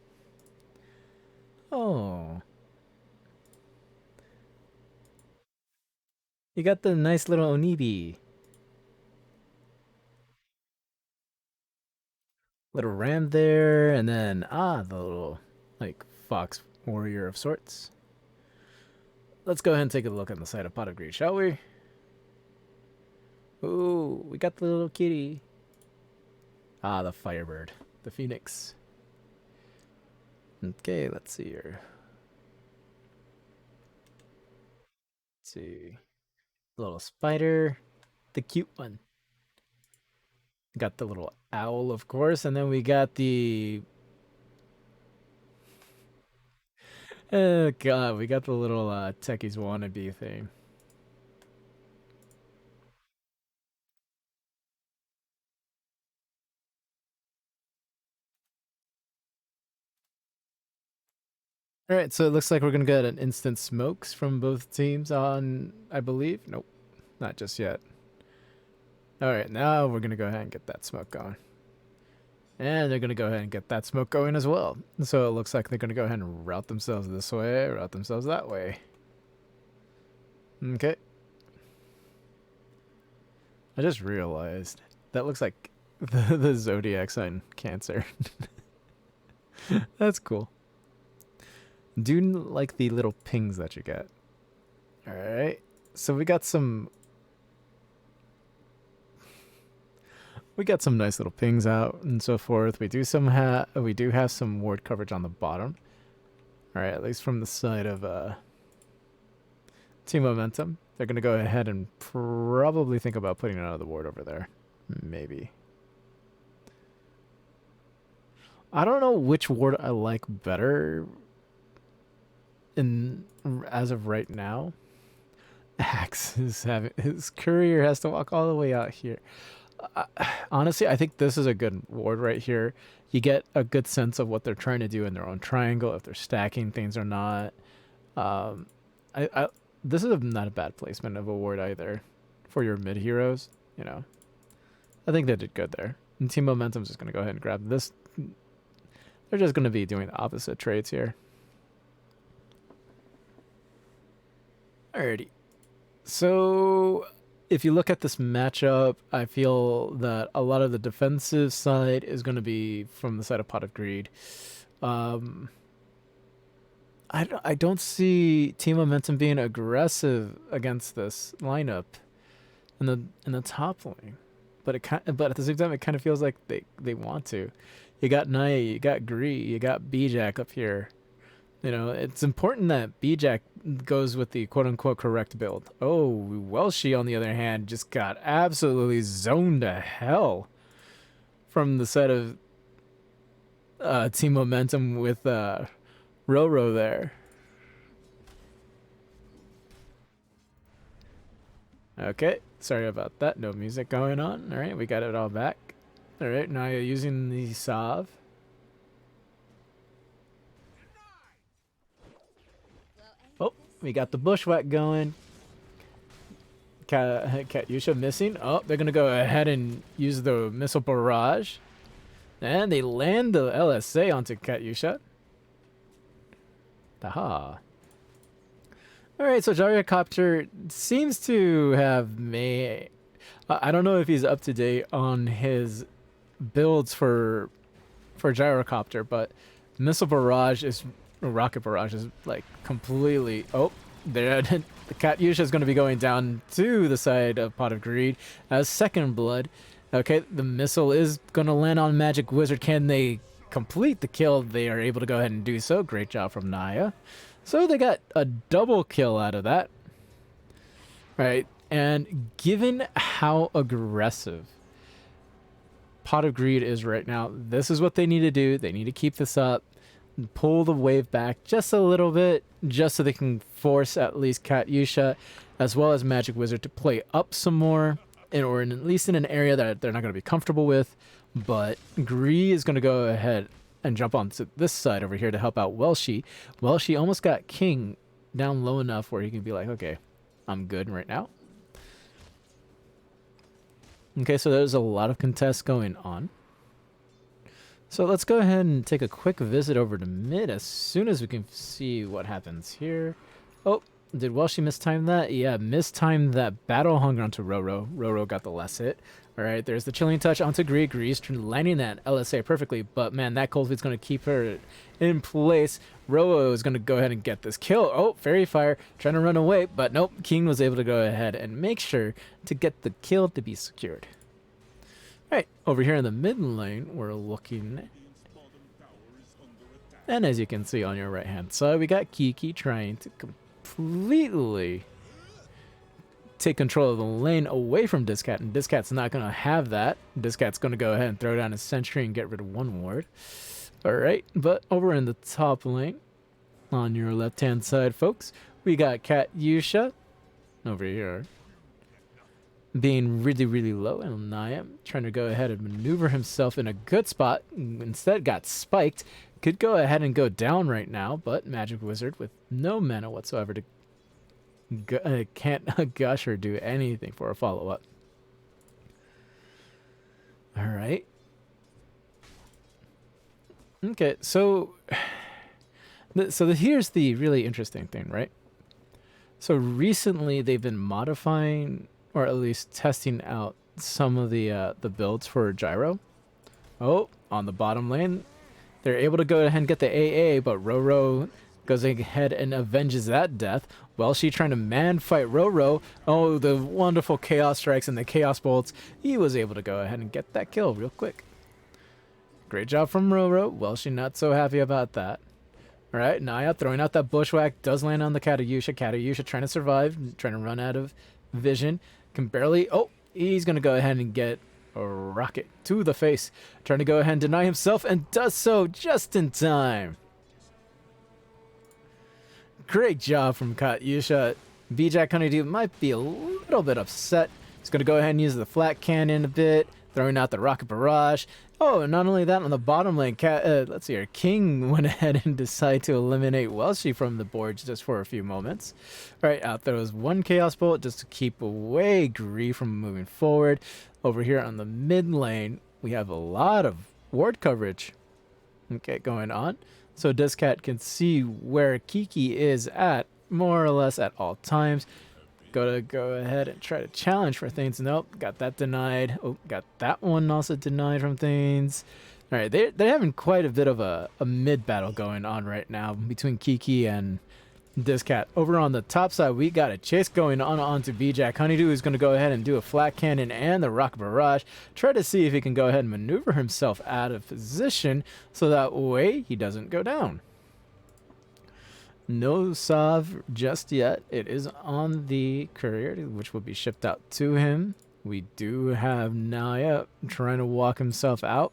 Oh, you got the nice little Onibi. Little ram there, and then, the little, like, fox warrior of sorts. Let's go ahead and take a look on the side of Pot of Greed, shall we? Ooh, we got the little kitty. The firebird. The phoenix. Okay, let's see here. Let's see. Little spider. The cute one. Got the little owl, of course, and then we got the... Oh, God, we got the little techies wannabe thing. All right, so it looks like we're going to get an instant smokes from both teams on, I believe. Nope, not just yet. All right, now we're going to go ahead and get that smoke going. And they're going to go ahead and get that smoke going as well. So it looks like they're going to go ahead and route themselves this way, route themselves that way. Okay. I just realized that looks like the zodiac sign Cancer. That's cool. Do like the little pings that you get. All right. So we got some nice little pings out and so forth. We do have some ward coverage on the bottom. All right, at least from the side of Team Momentum. They're going to go ahead and probably think about putting another ward over there. Maybe. I don't know which ward I like better as of right now. Axe is having his courier has to walk all the way out here. Honestly, I think this is a good ward right here. You get a good sense of what they're trying to do in their own triangle, if they're stacking things or not. This is not a bad placement of a ward either for your mid heroes. You know, I think they did good there. And Team Momentum's just gonna go ahead and grab this. They're just gonna be doing the opposite trades here. Alrighty. So if you look at this matchup, I feel that a lot of the defensive side is going to be from the side of Pot of Greed. I don't see Team Momentum being aggressive against this lineup in the top lane, but at the same time it kind of feels like they want to. You got Naya, you got Gree, you got B-Jack up here. You know, it's important that B-Jack goes with the quote-unquote correct build. Oh, Welshi, on the other hand, just got absolutely zoned to hell from the set of Team Momentum with Roro there. Okay, sorry about that. No music going on. All right, we got it all back. All right, now you're using the Sav. Oh, we got the bushwhack going. Katyusha missing. Oh, they're going to go ahead and use the missile barrage. And they land the LSA onto Katyusha. Aha. Alright, so Gyrocopter seems to have made... I don't know if he's up to date on his builds for Gyrocopter, but Missile Barrage is... Rocket Barrage is like completely... Oh, there. The Katyusha is going to be going down to the side of Pot of Greed as Second Blood. Okay, the missile is going to land on Magic Wizard. Can they complete the kill? They are able to go ahead and do so. Great job from Naya. So they got a double kill out of that. Right, and given how aggressive Pot of Greed is right now, this is what they need to do. They need to keep this up. Pull the wave back just a little bit, just so they can force at least Katyusha as well as Magic Wizard to play up some more, or at least in an area that they're not going to be comfortable with. But Gree is going to go ahead and jump onto this side over here to help out Welshi. Welshi almost got King down low enough where he can be like, okay, I'm good right now. Okay, so there's a lot of contests going on. So let's go ahead and take a quick visit over to mid as soon as we can see what happens here. Oh, did Welshi mistime that? Yeah, mistimed that Battle Hunger onto Roro. Roro got the last hit. All right, there's the Chilling Touch onto Gree. Gree's landing that LSA perfectly, but man, that Cold Feet's going to keep her in place. Roro is going to go ahead and get this kill. Oh, Fairy Fire trying to run away, but nope. King was able to go ahead and make sure to get the kill to be secured. Right, over here in the mid lane, we're looking, and as you can see on your right hand side, we got Kiki trying to completely take control of the lane away from Discat, and Discat's not going to have that. Discat's going to go ahead and throw down his sentry and get rid of one ward. Alright, but over in the top lane, on your left hand side, folks, we got Katyusha over here being really, really low, and Naya trying to go ahead and maneuver himself in a good spot. Instead got spiked. Could go ahead and go down right now, but Magic Wizard with no mana whatsoever to can't gush or do anything for a follow-up. Alright. Okay, so here's the really interesting thing, right? So recently they've been modifying, or at least testing out, some of the builds for Gyro. Oh, on the bottom lane, they're able to go ahead and get the AA, but Roro goes ahead and avenges that death. Welshi trying to man fight Roro. Oh, the wonderful Chaos Strikes and the Chaos Bolts. He was able to go ahead and get that kill real quick. Great job from Roro. Welshi not so happy about that. All right, Naya throwing out that bushwhack. Does land on the Katyusha. Katyusha trying to survive, trying to run out of vision. Can barely... Oh, he's going to go ahead and get a rocket to the face. Trying to go ahead and deny himself, and does so just in time. Great job from Katyusha. B-Jack Honeydew might be a little bit upset. He's going to go ahead and use the flat cannon a bit. Throwing out the rocket barrage. Oh, and not only that, on the bottom lane, let's see here, King went ahead and decided to eliminate Welshi from the board just for a few moments. All right, out there was one Chaos Bolt just to keep away Gree from moving forward. Over here on the mid lane, we have a lot of ward coverage, okay, going on. So Discat can see where Kiki is at, more or less at all times. Go ahead and try to challenge for things. Nope, got that denied. Oh, got that one also denied from things. All right, they're having quite a bit of a mid battle going on right now between Kiki and Discat. Over on the top side, we got a chase going on onto B-Jack Honeydew, who's going to go ahead and do a flat cannon and the rocket barrage. Try to see if he can go ahead and maneuver himself out of position so that way he doesn't go down. No salve just yet. It is on the courier, which will be shipped out to him. We do have Naya trying to walk himself out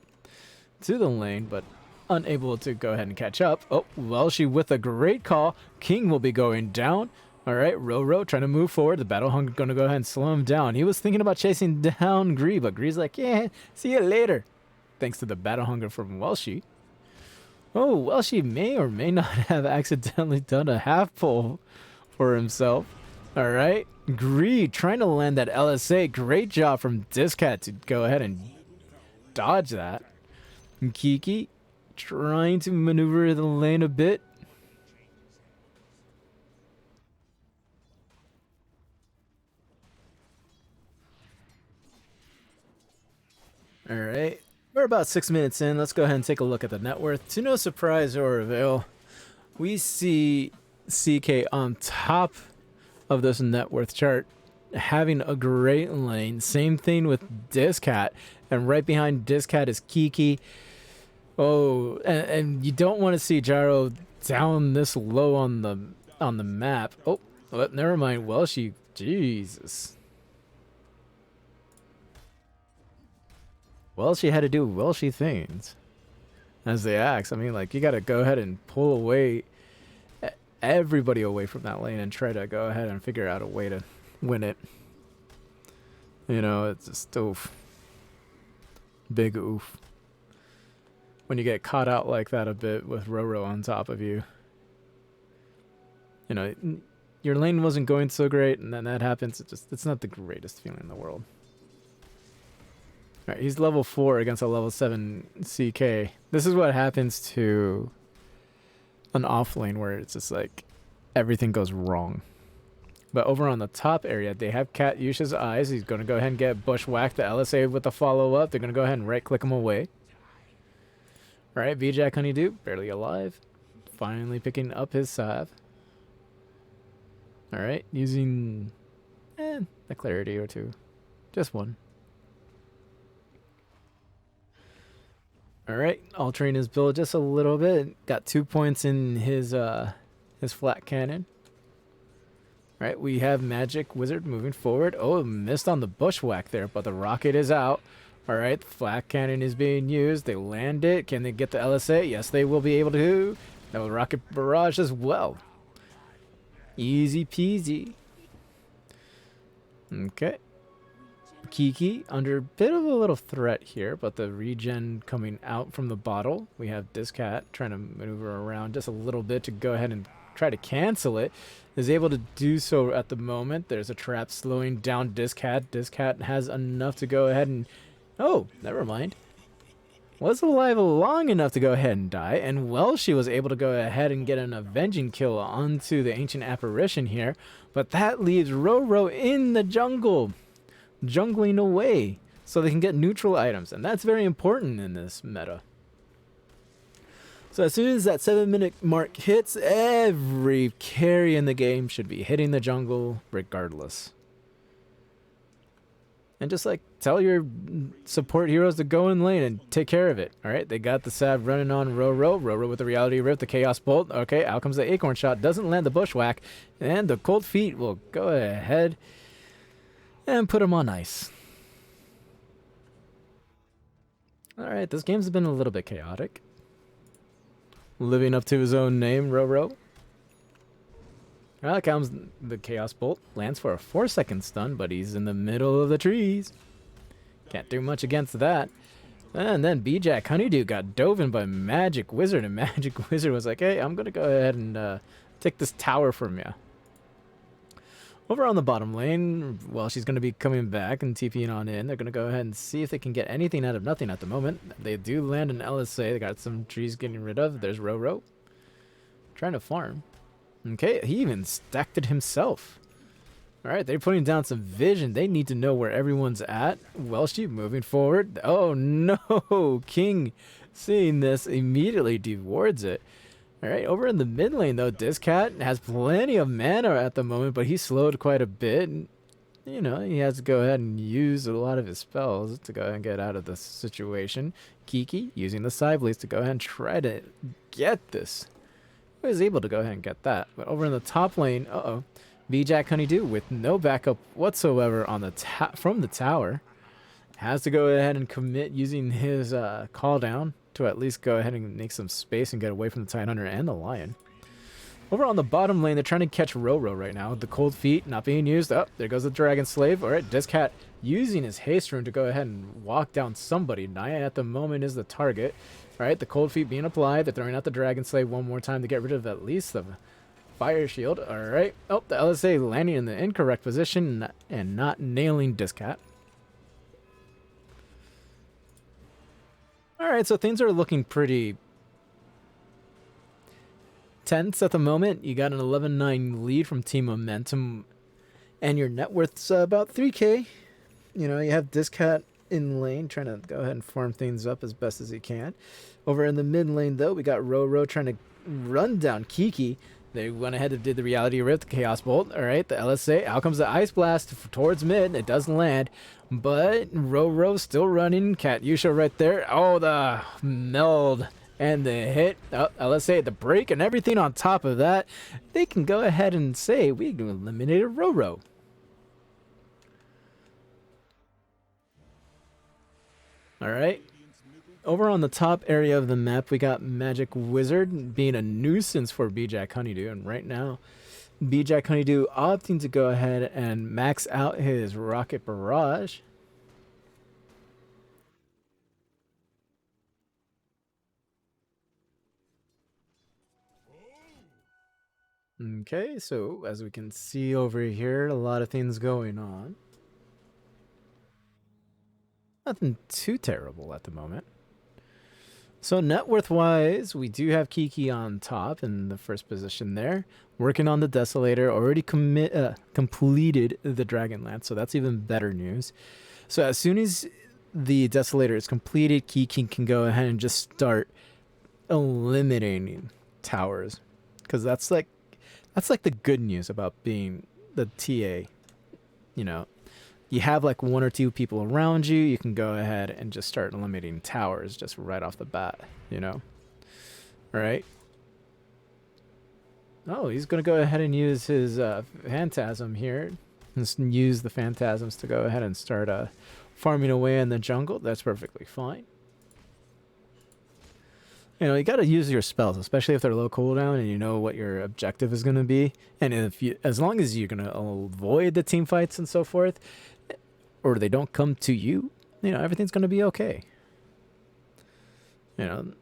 to the lane, but unable to go ahead and catch up. Oh, Welshi with a great call. King will be going down. All right, Roro trying to move forward. The Battle Hunger going to go ahead and slow him down. He was thinking about chasing down Gree, but Gree's like, yeah, see you later. Thanks to the Battle Hunger from Welshi. Oh, Welshi may or may not have accidentally done a half pull for himself. All right, Gree trying to land that LSA. Great job from Discat to go ahead and dodge that. And Kiki trying to maneuver the lane a bit. All right, we're about 6 minutes in. Let's go ahead and take a look at the net worth. To no surprise or avail, we see CK on top of this net worth chart, having a great lane. Same thing with Discat, and right behind Discat is Kiki. Oh, and you don't want to see Gyro down this low on the map. Oh, well, never mind. Welshi, Jesus. Welshi had to do Welshi things, as they axe. I mean, like, you got to go ahead and pull away everybody away from that lane and try to go ahead and figure out a way to win it. You know, it's just oof. Big oof. When you get caught out like that a bit with Roro on top of you. You know, your lane wasn't going so great, and then that happens. It's not the greatest feeling in the world. All right, he's level 4 against a level 7 CK. This is what happens to an off lane where it's just like everything goes wrong. But over on the top area, they have Cat Yusha's eyes. He's going to go ahead and get bushwhacked. The LSA with the follow-up. They're going to go ahead and right-click him away. All right, VJack Honeydew, barely alive. Finally picking up his salve. All right, using a clarity or two. Just one. All right, altering his build just a little bit. Got 2 points in his flat cannon. All right, we have Magic Wizard moving forward. Oh, missed on the bushwhack there, but the rocket is out. All right, the flat cannon is being used. They land it. Can they get the LSA? Yes, they will be able to. That was rocket barrage as well. Easy peasy. Okay. Kiki under a bit of a little threat here, but the regen coming out from the bottle. We have Discat trying to maneuver around just a little bit to go ahead and try to cancel it. Is able to do so at the moment. There's a trap slowing down Discat. Discat has enough to go ahead and... Oh, never mind. Was alive long enough to go ahead and die, and Welshi was able to go ahead and get an avenging kill onto the Ancient Apparition here, but that leaves Roro in the jungle. Jungling away so they can get neutral items, and that's very important in this meta. So as soon as that 7-minute mark hits, every carry in the game should be hitting the jungle regardless. And just like tell your support heroes to go in lane and take care of it. All right, they got the salve running on Roro. Roro with the Reality Rift, the Chaos Bolt. Okay, out comes the Acorn Shot. Doesn't land the Bushwhack, and the Cold Feet will go ahead and put him on ice. All right, this game's been a little bit chaotic. Living up to his own name, Roro. Out comes the Chaos Bolt. Lands for a 4-second stun, but he's in the middle of the trees. Can't do much against that. And then B-Jack Honeydew got dove in by Magic Wizard, and Magic Wizard was like, hey, I'm going to go ahead and take this tower from you. Over on the bottom lane, well, she's going to be coming back and TPing on in. They're going to go ahead and see if they can get anything out of nothing at the moment. They do land an LSA. They got some trees getting rid of. There's Roro. Trying to farm. Okay, he even stacked it himself. All right, they're putting down some vision. They need to know where everyone's at. Welshi moving forward. Oh, no. King, seeing this, immediately dewards it. All right, over in the mid lane, though, Discat has plenty of mana at the moment, but he's slowed quite a bit. You know, he has to go ahead and use a lot of his spells to go ahead and get out of this situation. Kiki using the side blades to go ahead and try to get this. was able to go ahead and get that. But over in the top lane, V-Jack Honeydew with no backup whatsoever on the from the tower has to go ahead and commit using his call down to at least go ahead and make some space and get away from the Tidehunter and the Lion. Over on the bottom lane, they're trying to catch Roro right now. The Cold Feet not being used. Oh, there goes the Dragon Slave. All right, Discat using his haste rune to go ahead and walk down somebody. Naya at the moment is the target. All right, the Cold Feet being applied. They're throwing out the Dragon Slave one more time to get rid of at least the Fire Shield. All right. Oh, the LSA landing in the incorrect position and not nailing Discat. All right, so things are looking pretty tense at the moment. You got an 11-9 lead from Team Momentum, and your net worth's about 3K. You know, you have Discat in lane trying to go ahead and farm things up as best as he can. Over in the mid lane, though, we got Roro trying to run down Kiki. They went ahead and did the Reality Rift, the Chaos Bolt. All right, the LSA. Out comes the Ice Blast towards mid. It doesn't land, but Roro still running. Katyusha right there. Oh, the meld and the hit. Oh, LSA, the break and everything on top of that. They can go ahead and say we eliminated Roro. All right. Over on the top area of the map, we got Magic Wizard being a nuisance for B-Jack Honeydew. And right now, B-Jack Honeydew opting to go ahead and max out his Rocket Barrage. Okay, so as we can see over here, a lot of things going on. Nothing too terrible at the moment. So net worth wise, we do have Kiki on top in the first position there. Working on the Desolator, already completed the Dragonlance, so that's even better news. So as soon as the Desolator is completed, Kiki can go ahead and just start eliminating towers. Because that's like the good news about being the TA. You know, you have like one or two people around you, you can go ahead and just start eliminating towers just right off the bat, you know? All right. Oh, he's going to go ahead and use his Phantasm here. Just use the Phantasms to go ahead and start farming away in the jungle. That's perfectly fine. You know, you got to use your spells, especially if they're low cooldown and you know what your objective is going to be. And as long as you're going to avoid the team fights and so forth, or they don't come to you, you know, everything's going to be okay. You know,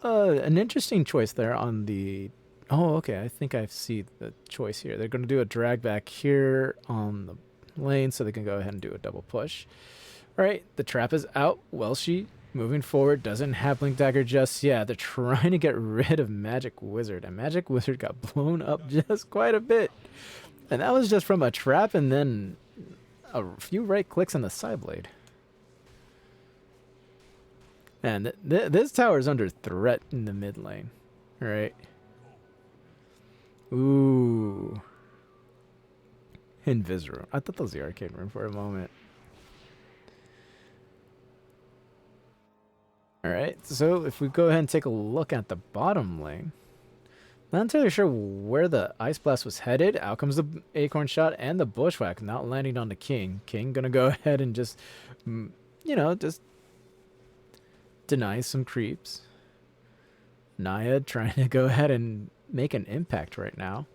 an interesting choice there on the... Oh, okay, I think I see the choice here. They're going to do a drag back here on the lane so they can go ahead and do a double push. All right, the trap is out. Welshi moving forward, doesn't have Blink Dagger just yet. They're trying to get rid of Magic Wizard, and Magic Wizard got blown up just quite a bit. And that was just from a trap and then a few right clicks on the side blade. And this tower is under threat in the mid lane. All right. Ooh. Invis room. I thought that was the arcade room for a moment. Alright, so if we go ahead and take a look at the bottom lane, not entirely sure where the Ice Blast was headed. Out comes the Acorn Shot and the Bushwhack, not landing on the King. King gonna go ahead and just, you know, just deny some creeps. Naya trying to go ahead and make an impact right now.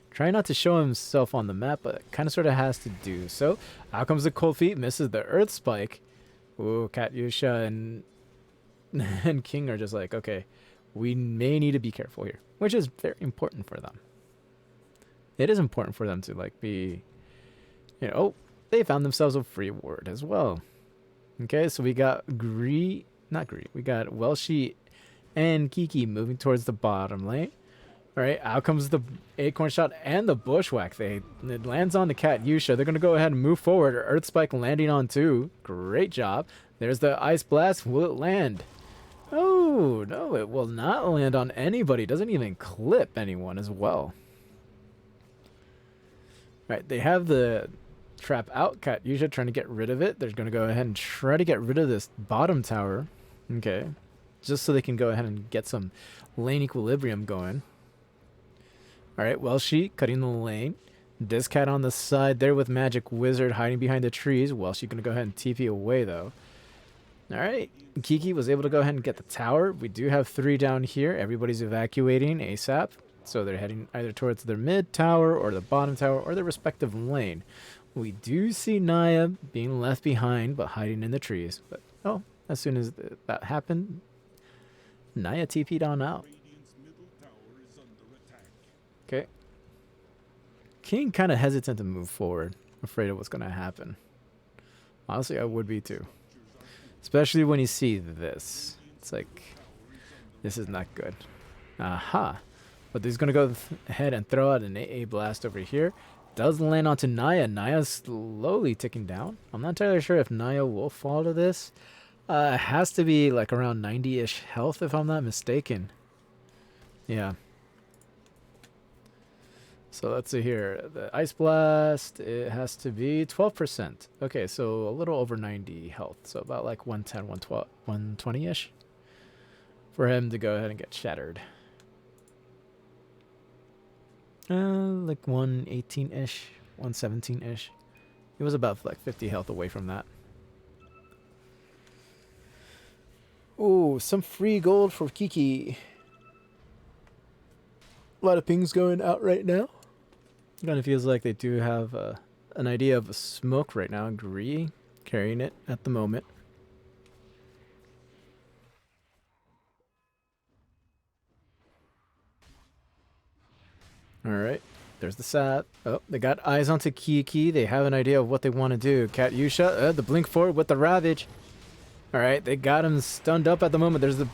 Trying not to show himself on the map, but kind of sort of has to do so. Out comes the Cold Feet, misses the Earth Spike. Ooh, Katyusha and King are just like, okay, we may need to be careful here, which is very important for them. It is important for them to like be, you know, oh, they found themselves a free ward as well. Okay, so we got we got Welshi and Kiki moving towards the bottom lane. All right, out comes the Acorn Shot and the Bushwhack. It lands on the Katyusha. They're going to go ahead and move forward. Earth Spike landing on two. Great job. There's the Ice Blast. Will it land? Oh, no, it will not land on anybody. It doesn't even clip anyone as well. All right, they have the trap out. Katyusha trying to get rid of it. They're going to go ahead and try to get rid of this bottom tower. Okay, just so they can go ahead and get some lane equilibrium going. Alright, Welshi cutting the lane. This cat on the side there with Magic Wizard hiding behind the trees. Welshi gonna go ahead and TP away though. Alright, Kiki was able to go ahead and get the tower. We do have 3 down here. Everybody's evacuating ASAP. So they're heading either towards their mid tower or the bottom tower or their respective lane. We do see Naya being left behind but hiding in the trees. But oh, as soon as that happened, Naya TP'd on out. Okay. King kind of hesitant to move forward, afraid of what's going to happen. Honestly, I would be too. Especially when you see this. It's like, this is not good. Aha. But he's going to go ahead and throw out an AA blast over here. Does land onto Naya. Naya's slowly ticking down. I'm not entirely sure if Naya will fall to this. It has to be like around 90-ish health if I'm not mistaken. Yeah. So let's see here. The Ice Blast, it has to be 12%. Okay, so a little over 90 health. So about like 110, 112, 120-ish. For him to go ahead and get shattered. Like 118-ish, 117-ish. He was about like 50 health away from that. Oh, some free gold for Kiki. A lot of pings going out right now. Kind of feels like they do have an idea of a smoke right now. Gree carrying it at the moment. Alright, there's the sat. Oh, they got eyes onto Kiki. They have an idea of what they want to do. Katyusha, the blink forward with the Ravage. Alright, they got him stunned up at the moment. There's the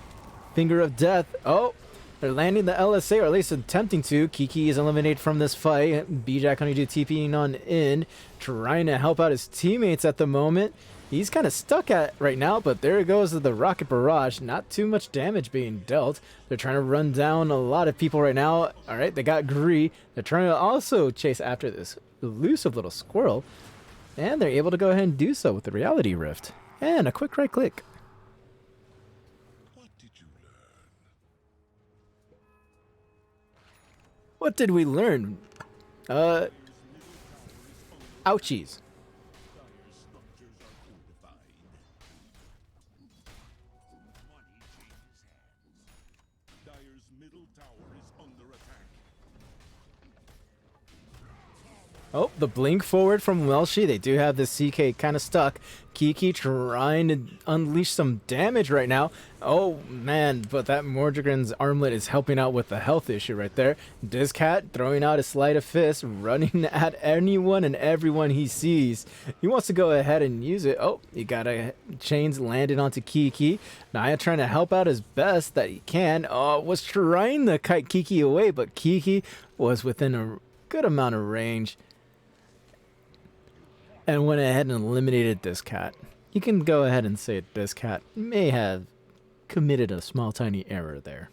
Finger of Death. Oh, they're landing the LSA, or at least attempting to. Kiki is eliminated from this fight. Bijak Honeydew TPing on in, trying to help out his teammates at the moment. He's kind of stuck at right now, but there goes the Rocket Barrage. Not too much damage being dealt. They're trying to run down a lot of people right now. All right, they got Gree. They're trying to also chase after this elusive little squirrel. And they're able to go ahead and do so with the Reality Rift. And a quick right click. What did you learn? What did we learn? Ouchies. Oh, the blink forward from Welshi. They do have the CK kind of stuck. Kiki trying to unleash some damage right now. Oh, man, but that Mordrigan's armlet is helping out with the health issue right there. Discat throwing out a sleight of fist, running at anyone and everyone he sees. He wants to go ahead and use it. Oh, he got a chains landed onto Kiki. Naya trying to help out as best that he can. Oh, was trying to kite Kiki away, but Kiki was within a good amount of range. And went ahead and eliminated this cat. You can go ahead and say this cat may have committed a small tiny error there.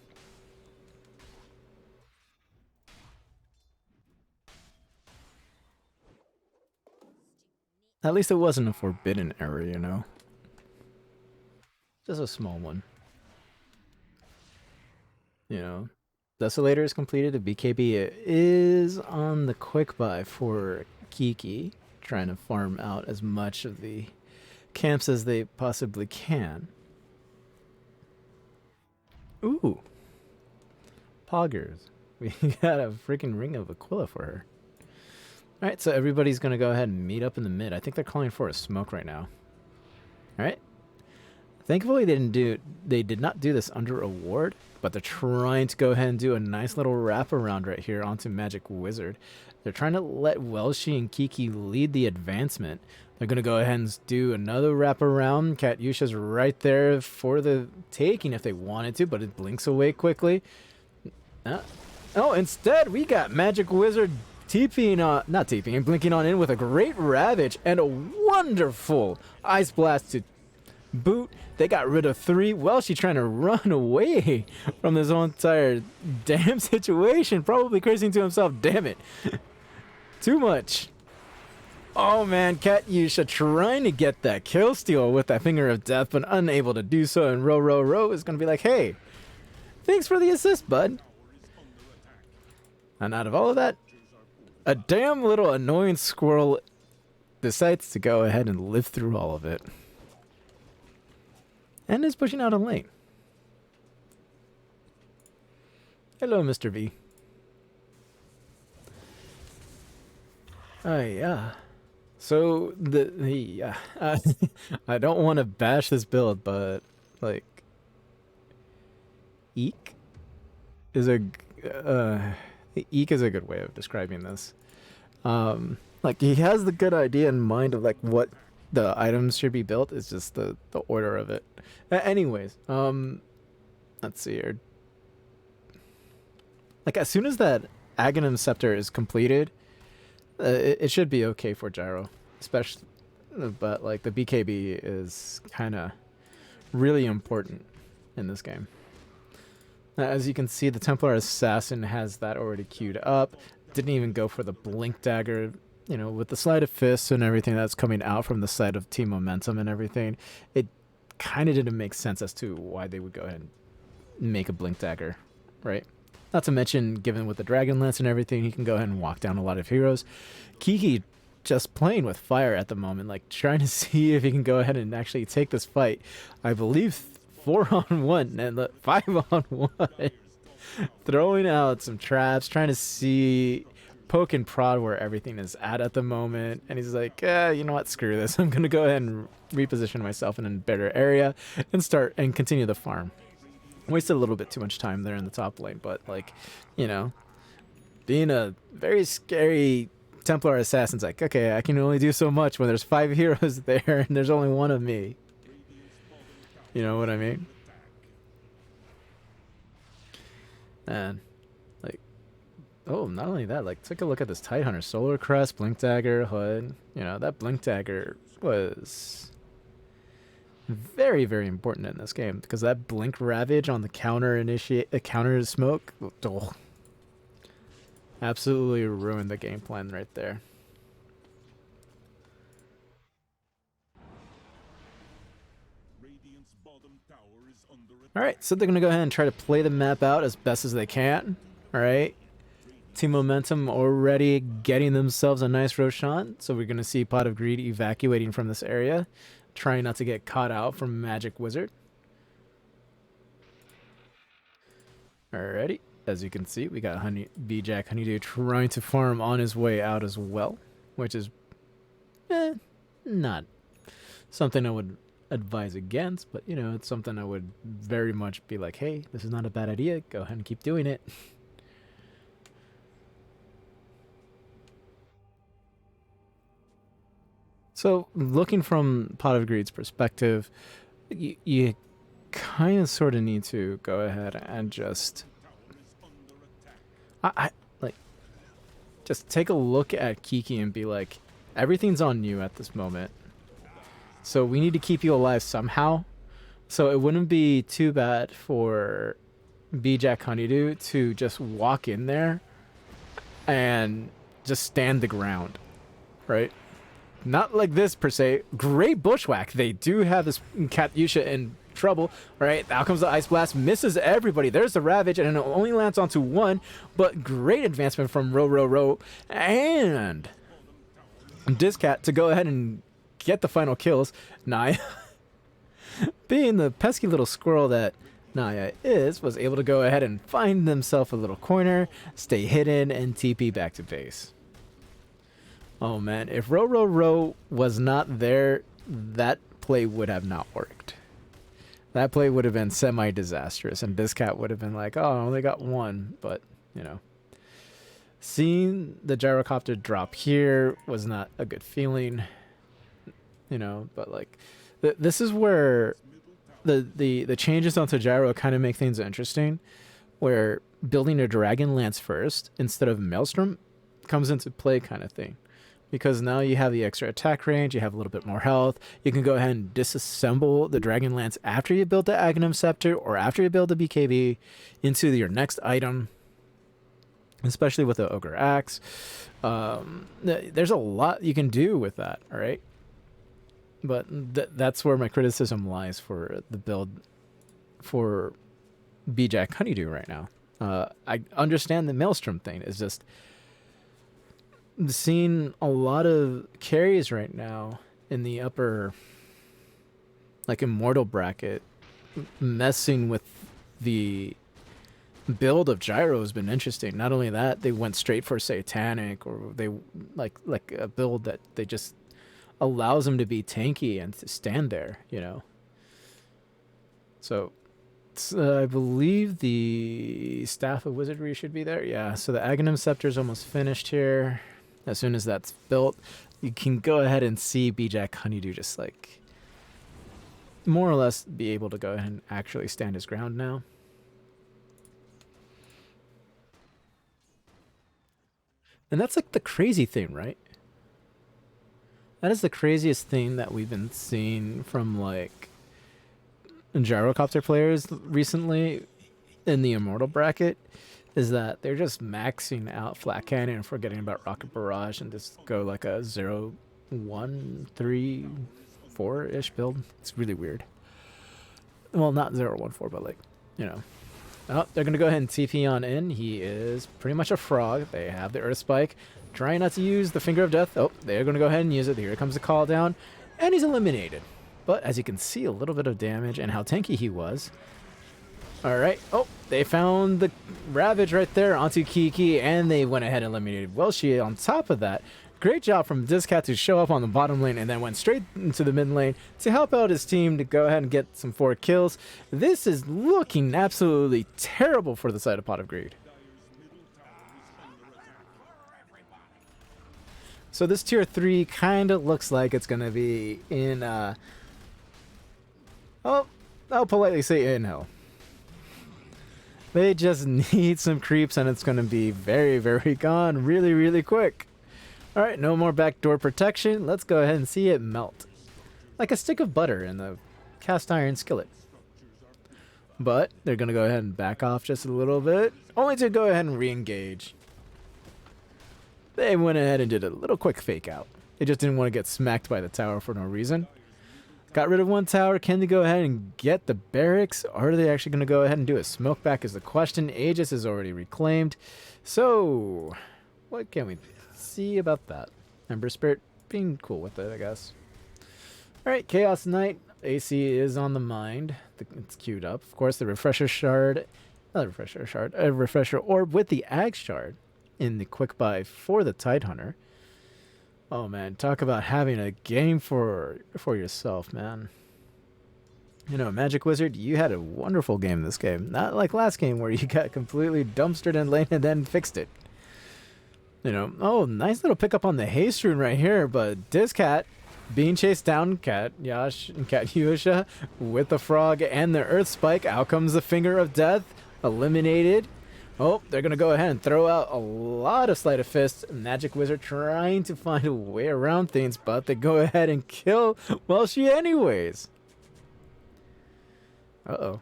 At least it wasn't a forbidden error, you know. Just a small one. You know. Desolator is completed. The BKB is on the quick buy for Kiki. Trying to farm out as much of the camps as they possibly can. Ooh. Poggers. We got a freaking Ring of Aquila for her. Alright, so everybody's going to go ahead and meet up in the mid. I think they're calling for a smoke right now. Alright. Thankfully, they did not do this under a ward, but they're trying to go ahead and do a nice little wraparound right here onto Magic Wizard. They're trying to let Welshi and Kiki lead the advancement. They're going to go ahead and do another wraparound. Katyusha's right there for the taking if they wanted to, but it blinks away quickly. Oh, instead, we got Magic Wizard TPing on, not TPing, blinking on in with a great Ravage and a wonderful Ice Blast to boot. They got rid of 3. Welshi trying to run away from this whole entire damn situation. Probably cursing to himself, damn it. Too much. Oh man, Katyusha trying to get that kill steal with that Finger of Death, but unable to do so. And Ro is going to be like, hey, thanks for the assist, bud. And out of all of that, a damn little annoying squirrel decides to go ahead and live through all of it. And is pushing out a lane. Hello, Mr. V. Oh, yeah. So, I don't want to bash this build, but, like, Eek is Eek is a good way of describing this. Like, he has the good idea in mind of, like, what the items should be built. It's just the order of it. Anyways, let's see here. Like, as soon as that Aghanim Scepter is completed, it should be okay for Gyro. Especially, but, like, the BKB is kind of really important in this game. As you can see, the Templar Assassin has that already queued up. Didn't even go for the Blink Dagger. You know, with the Sleight of Fist and everything that's coming out from the side of Team Momentum and everything, it kind of didn't make sense as to why they would go ahead and make a Blink Dagger, right? Not to mention, given with the Dragon Lance and everything, he can go ahead and walk down a lot of heroes. Kiki just playing with fire at the moment, like trying to see if he can go ahead and actually take this fight. I believe 4-on-1 and 5-on-1. Throwing out some traps, trying to see, poke and prod where everything is at the moment. And he's like, you know what, screw this. I'm going to go ahead and reposition myself in a better area and continue the farm. Wasted a little bit too much time there in the top lane, but, like, you know, being a very scary Templar Assassin's like, okay, I can only do so much when there's 5 heroes there and there's only one of me. You know what I mean? And, like, oh, not only that, like, take a look at this Tidehunter. Solar Crest, Blink Dagger, Hood. You know, that Blink Dagger was very, very important in this game because that Blink Ravage on the counter smoke, oh, absolutely ruined the game plan right there. Alright, so they're going to go ahead and try to play the map out as best as they can. Alright. Team Momentum already getting themselves a nice Roshan. So we're going to see Pot of Greed evacuating from this area. Trying not to get caught out from Magic Wizard. Alrighty. As you can see, we got B-Jack Honeydew trying to farm on his way out as well. Which is not something I would advise against, but, you know, it's something I would very much be like, hey, this is not a bad idea. Go ahead and keep doing it. So, looking from Pot of Greed's perspective, you kind of sort of need to go ahead and just like just take a look at Kiki and be like, everything's on you at this moment. So we need to keep you alive somehow. So it wouldn't be too bad for B-Jack Honeydew to just walk in there and just stand the ground, right? Not like this per se. Great bushwhack. They do have this Katyusha in trouble, right? Out comes the Ice Blast, misses everybody. There's the Ravage, and it only lands onto one, but great advancement from Ro and Discat to go ahead and get the final kills. Naya, being the pesky little squirrel that Naya is, was able to go ahead and find themselves a little corner, stay hidden, and TP back to base. Oh man, if Ro was not there, that play would have not worked. That play would have been semi-disastrous, and Discat would have been like, oh, I only got one, but, you know. Seeing the gyrocopter drop here was not a good feeling. You know, but like this is where the changes onto gyro kind of make things interesting, where building a Dragon Lance first instead of Maelstrom comes into play kind of thing, because now you have the extra attack range, you have a little bit more health, you can go ahead and disassemble the Dragon Lance after you build the Aghanim Scepter or after you build the BKB into your next item, especially with the Ogre Axe. There's a lot you can do with that, all right? But that's where my criticism lies for the build for B-Jack Honeydew right now. I understand the Maelstrom thing. It's just seeing a lot of carries right now in the upper, like, immortal bracket messing with the build of Gyro has been interesting. Not only that, they went straight for Satanic, or they like a build that they just allows them to be tanky and to stand there, you know. So I believe the Staff of Wizardry should be there. Yeah, so the Aghanim Scepter is almost finished here. As soon as that's built, you can go ahead and see B-Jack Honeydew just like more or less be able to go ahead and actually stand his ground now. And that's like the crazy thing, right? That is the craziest thing that we've been seeing from like gyrocopter players recently in the Immortal bracket, is that they're just maxing out Flat Cannon and forgetting about Rocket Barrage and just go like a 0, 1, 3, 4-ish build. It's really weird. Well, not 0, 1, 4, but like, you know. Oh, they're going to go ahead and TP on in. He is pretty much a frog. They have the Earth Spike. Trying not to use the Finger of Death. Oh, they're going to go ahead and use it. Here comes the call down. And he's eliminated. But as you can see, a little bit of damage and how tanky he was. Alright. Oh, they found the Ravage right there onto Kiki. And they went ahead and eliminated Welshi. On top of that, great job from Discat to show up on the bottom lane and then went straight into the mid lane to help out his team to go ahead and get some 4 kills. This is looking absolutely terrible for the side of Pot of Greed. So this tier 3 kind of looks like it's going to be in, I'll politely say in hell. They just need some creeps and it's going to be very, very gone really, really quick. Alright, no more backdoor protection. Let's go ahead and see it melt. Like a stick of butter in the cast iron skillet. But they're going to go ahead and back off just a little bit. Only to go ahead and re-engage. They went ahead and did a little quick fake out. They just didn't want to get smacked by the tower for no reason. Got rid of one tower. Can they go ahead and get the barracks? Or are they actually going to go ahead and do a smoke back is the question. Aegis is already reclaimed. So, what can we see about that? Ember Spirit being cool with it, I guess. Alright, Chaos Knight. AC is on the mind. It's queued up. Of course, the Refresher Shard. Not a Refresher Shard. A Refresher Orb with the Ag Shard in the quick buy for the Tidehunter. Oh man, talk about having a game for yourself, man. You know, Magic Wizard, you had a wonderful game this game. Not like last game where you got completely dumpstered in lane and then fixed it. You know, oh, nice little pickup on the haste rune right here, but Discat being chased down, Cat Yash and Cat Yusha with the frog and the Earth Spike. Out comes the Finger of Death, eliminated. Oh, they're going to go ahead and throw out a lot of Sleight of Fist. Magic Wizard trying to find a way around things, but they go ahead and kill Welshi anyways. Uh-oh.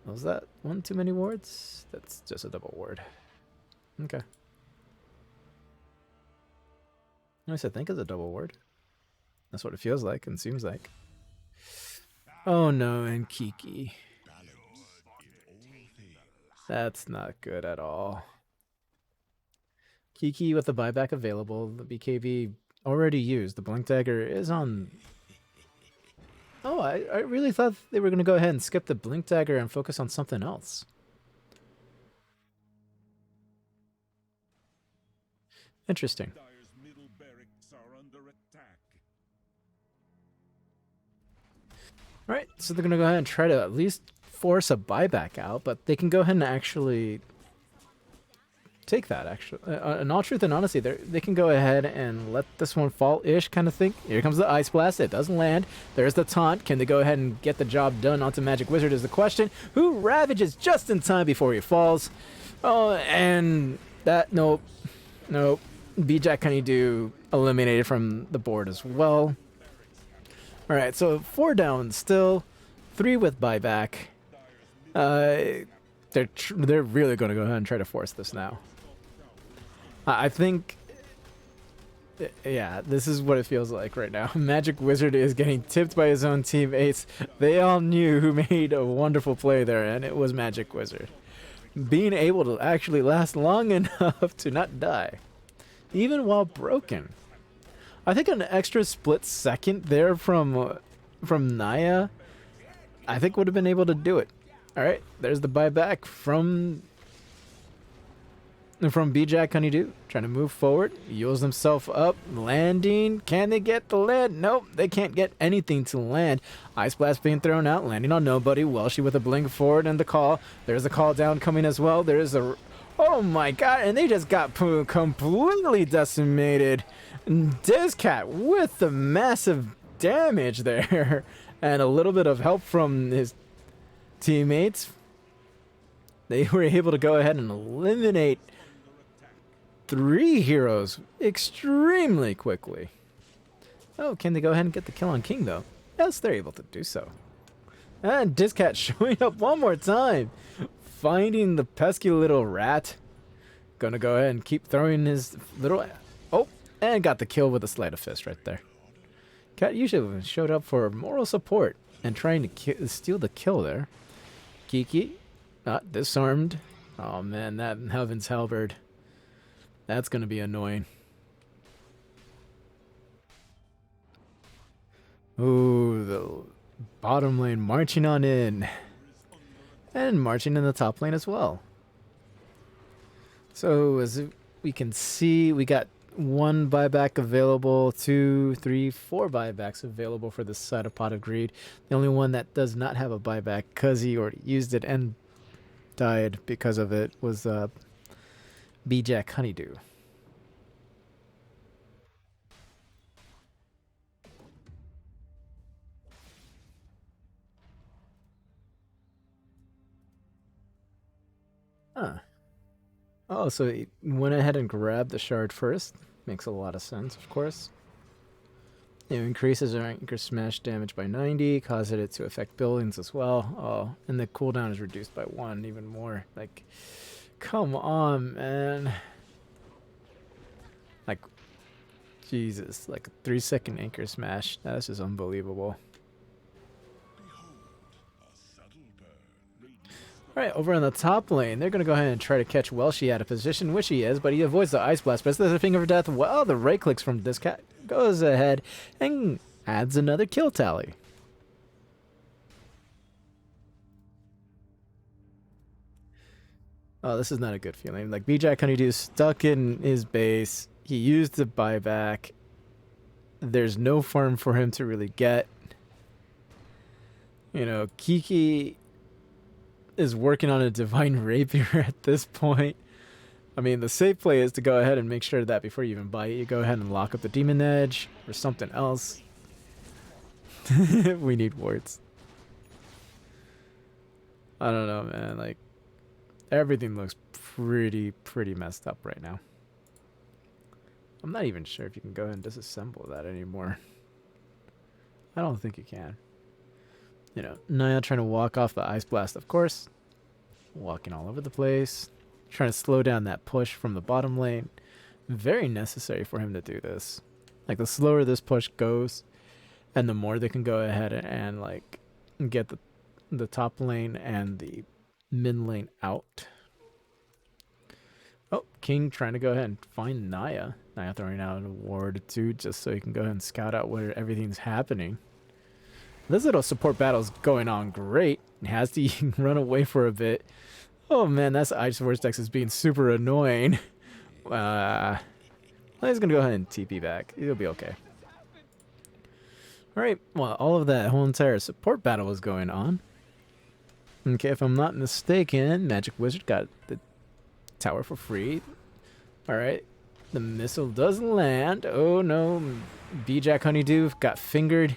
Was that one too many wards? That's just a double ward. Okay. At least I think it's a double ward. That's what it feels like and seems like. Oh no, and Kiki. That's not good at all. Kiki with the buyback available. The BKB already used. The Blink Dagger is on... Oh, I really thought they were going to go ahead and skip the Blink Dagger and focus on something else. Interesting. Alright, so they're going to go ahead and try to at least force a buyback out, but they can go ahead and actually take that, actually. In all truth and honesty, they can go ahead and let this one fall-ish kind of thing. Here comes the Ice Blast. It doesn't land. There's the taunt. Can they go ahead and get the job done onto Magic Wizard is the question. Who ravages just in time before he falls? Oh, and that, nope. Nope. B-Jack Honeydew eliminated from the board as well. Alright, so 4 down still. 3 with buyback. They're really going to go ahead and try to force this now. I think, yeah, this is what it feels like right now. Magic Wizard is getting tipped by his own teammates. They all knew who made a wonderful play there, and it was Magic Wizard. being able to actually last long enough to not die, even while broken. I think an extra split second there from Naya, I think would have been able to do it. All right, there's the buyback from B-Jack Honeydew, trying to move forward. Heals himself up, landing. Can they get the land? Nope, they can't get anything to land. Ice Blast being thrown out, landing on nobody. Welshie with a blink forward and the call. There's a call down coming as well. There's a... Oh my god, and they just got completely decimated. Dizcat with the massive damage there. And a little bit of help from his teammates. They were able to go ahead and eliminate 3 heroes extremely quickly. Oh, can they go ahead and get the kill on King, though? Yes, they're able to do so. And Dizcat showing up one more time. Finding the pesky little rat. Gonna go ahead and keep throwing his little... Oh, and got the kill with a sleight of fist right there. Cat usually showed up for moral support and trying to steal the kill there. Kiki, not disarmed. Oh man, that Heaven's Halberd. That's going to be annoying. Ooh, the bottom lane marching on in. And marching in the top lane as well. So as we can see, we got 1 buyback available, 2, 3, 4 buybacks available for this side of Pot of Greed. The only one that does not have a buyback because he already used it and died because of it was B-Jack Honeydew. Huh. Oh, so he went ahead and grabbed the shard first. Makes a lot of sense, of course. It increases our anchor smash damage by 90, causes it to affect buildings as well. Oh, and the cooldown is reduced by 1, even more. Like, come on, man. Like, Jesus, like a 3-second anchor smash. That's just unbelievable. Alright, over on the top lane, they're going to go ahead and try to catch Welshie out of position, which he is, but he avoids the Ice Blast. But there's a Finger of Death. Well, the right clicks from this cat goes ahead and adds another kill tally. Oh, this is not a good feeling. Like, B-Jack Honeydew stuck in his base. He used the buyback. There's no farm for him to really get. You know, Kiki is working on a Divine Rapier at this point. I mean, the safe play is to go ahead and make sure that before you even buy it, you go ahead and lock up the Demon Edge or something else. We need wards. I don't know, man. Like, everything looks pretty messed up right now. I'm not even sure if you can go ahead and disassemble that anymore. I don't think you can. You know, Naya trying to walk off the Ice Blast, of course. Walking all over the place. Trying to slow down that push from the bottom lane. Very necessary for him to do this. Like, the slower this push goes, and the more they can go ahead and like, get the top lane and the mid lane out. Oh, King trying to go ahead and find Naya. Naya throwing out a ward too, just so he can go ahead and scout out where everything's happening. This little support battle's going on great. Has to run away for a bit. Oh man, that's Ice Vortex is being super annoying. He's gonna go ahead and TP back. He'll be okay. Alright, well, all of that whole entire support battle was going on. Okay, if I'm not mistaken, Magic Wizard got the tower for free. Alright, the missile does land. Oh no, B-Jack Honeydew got fingered.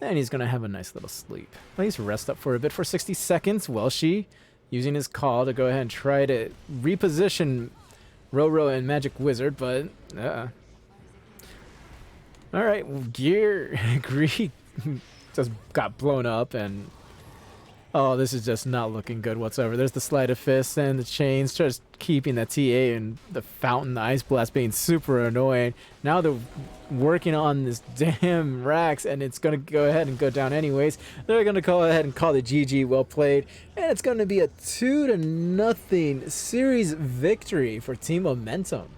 And he's going to have a nice little sleep. At least rest up for a bit for 60 seconds. Welshie using his call to go ahead and try to reposition Roro and Magic Wizard, but alright, Gear Greek just got blown up, and oh, this is just not looking good whatsoever. There's the Sleight of Fist and the chains just keeping the TA and the Fountain, the Ice Blast being super annoying. Now the working on this damn racks, and it's going to go ahead and go down anyways. They're going to go ahead and call the GG. Well played. And it's going to be a 2-0 series victory for Team Momentum.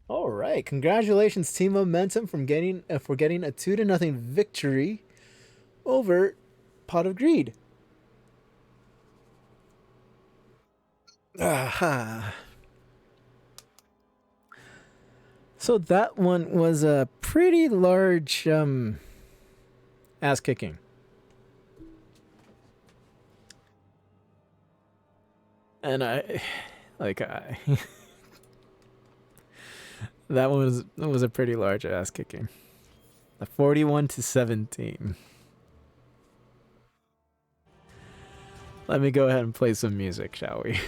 All right, congratulations, Team Momentum, for getting a 2-0 victory over Pot of Greed. Aha. So that one was a pretty large ass kicking. And that was a pretty large ass kicking. A 41-17. Let me go ahead and play some music, shall we?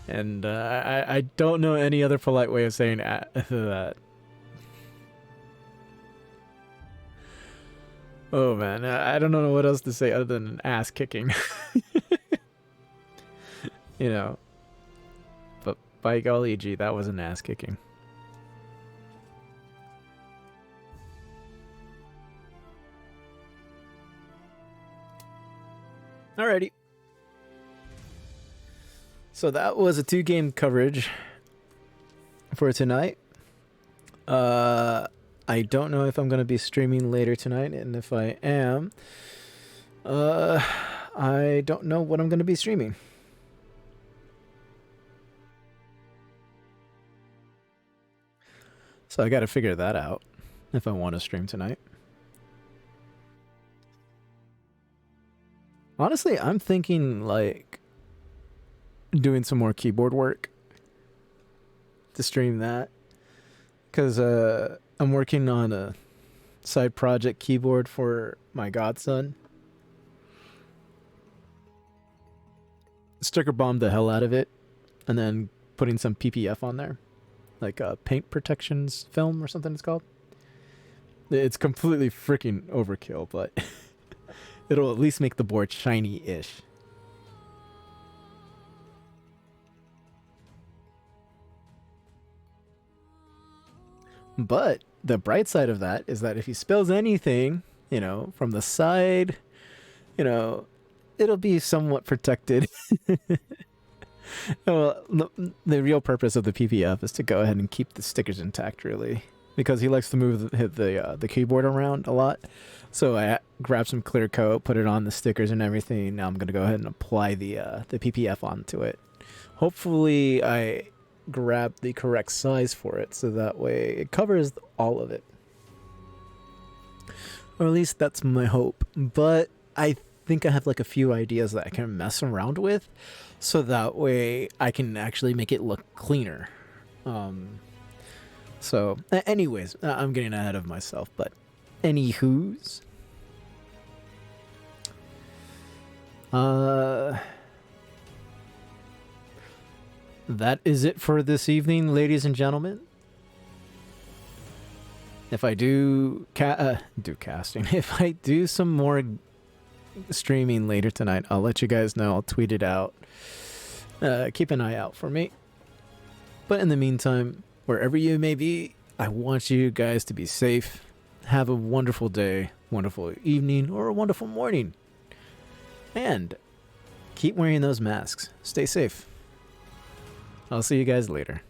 And I don't know any other polite way of saying that. Oh man, I don't know what else to say other than ass kicking. You know. But by golly gee, that was an ass kicking. Alrighty. So that was a 2-game coverage for tonight. I don't know if I'm going to be streaming later tonight, and if I am, I don't know what I'm going to be streaming. So I got to figure that out if I want to stream tonight. Honestly, I'm thinking like doing some more keyboard work to stream that, because I'm working on a side project keyboard for my godson. Sticker bombed the hell out of it, and then putting some PPF on there, like paint protections film or something it's called. It's completely freaking overkill, but it'll at least make the board shiny-ish. But the bright side of that is that if he spills anything, you know, from the side, you know, it'll be somewhat protected. Well, the real purpose of the PPF is to go ahead and keep the stickers intact, really, because he likes to move the keyboard around a lot. So I grabbed some clear coat, put it on the stickers and everything. Now I'm going to go ahead and apply the PPF onto it. Hopefully I grab the correct size for it, so that way it covers all of it. Or at least that's my hope. But I think I have like a few ideas that I can mess around with, so that way I can actually make it look cleaner. So anyways, I'm getting ahead of myself, but anywho's, that is it for this evening, ladies and gentlemen. If I do casting, if I do some more streaming later tonight, I'll let you guys know. I'll tweet it out. Keep an eye out for me. But in the meantime, wherever you may be, I want you guys to be safe. Have a wonderful day, wonderful evening, or a wonderful morning. And keep wearing those masks. Stay safe. I'll see you guys later.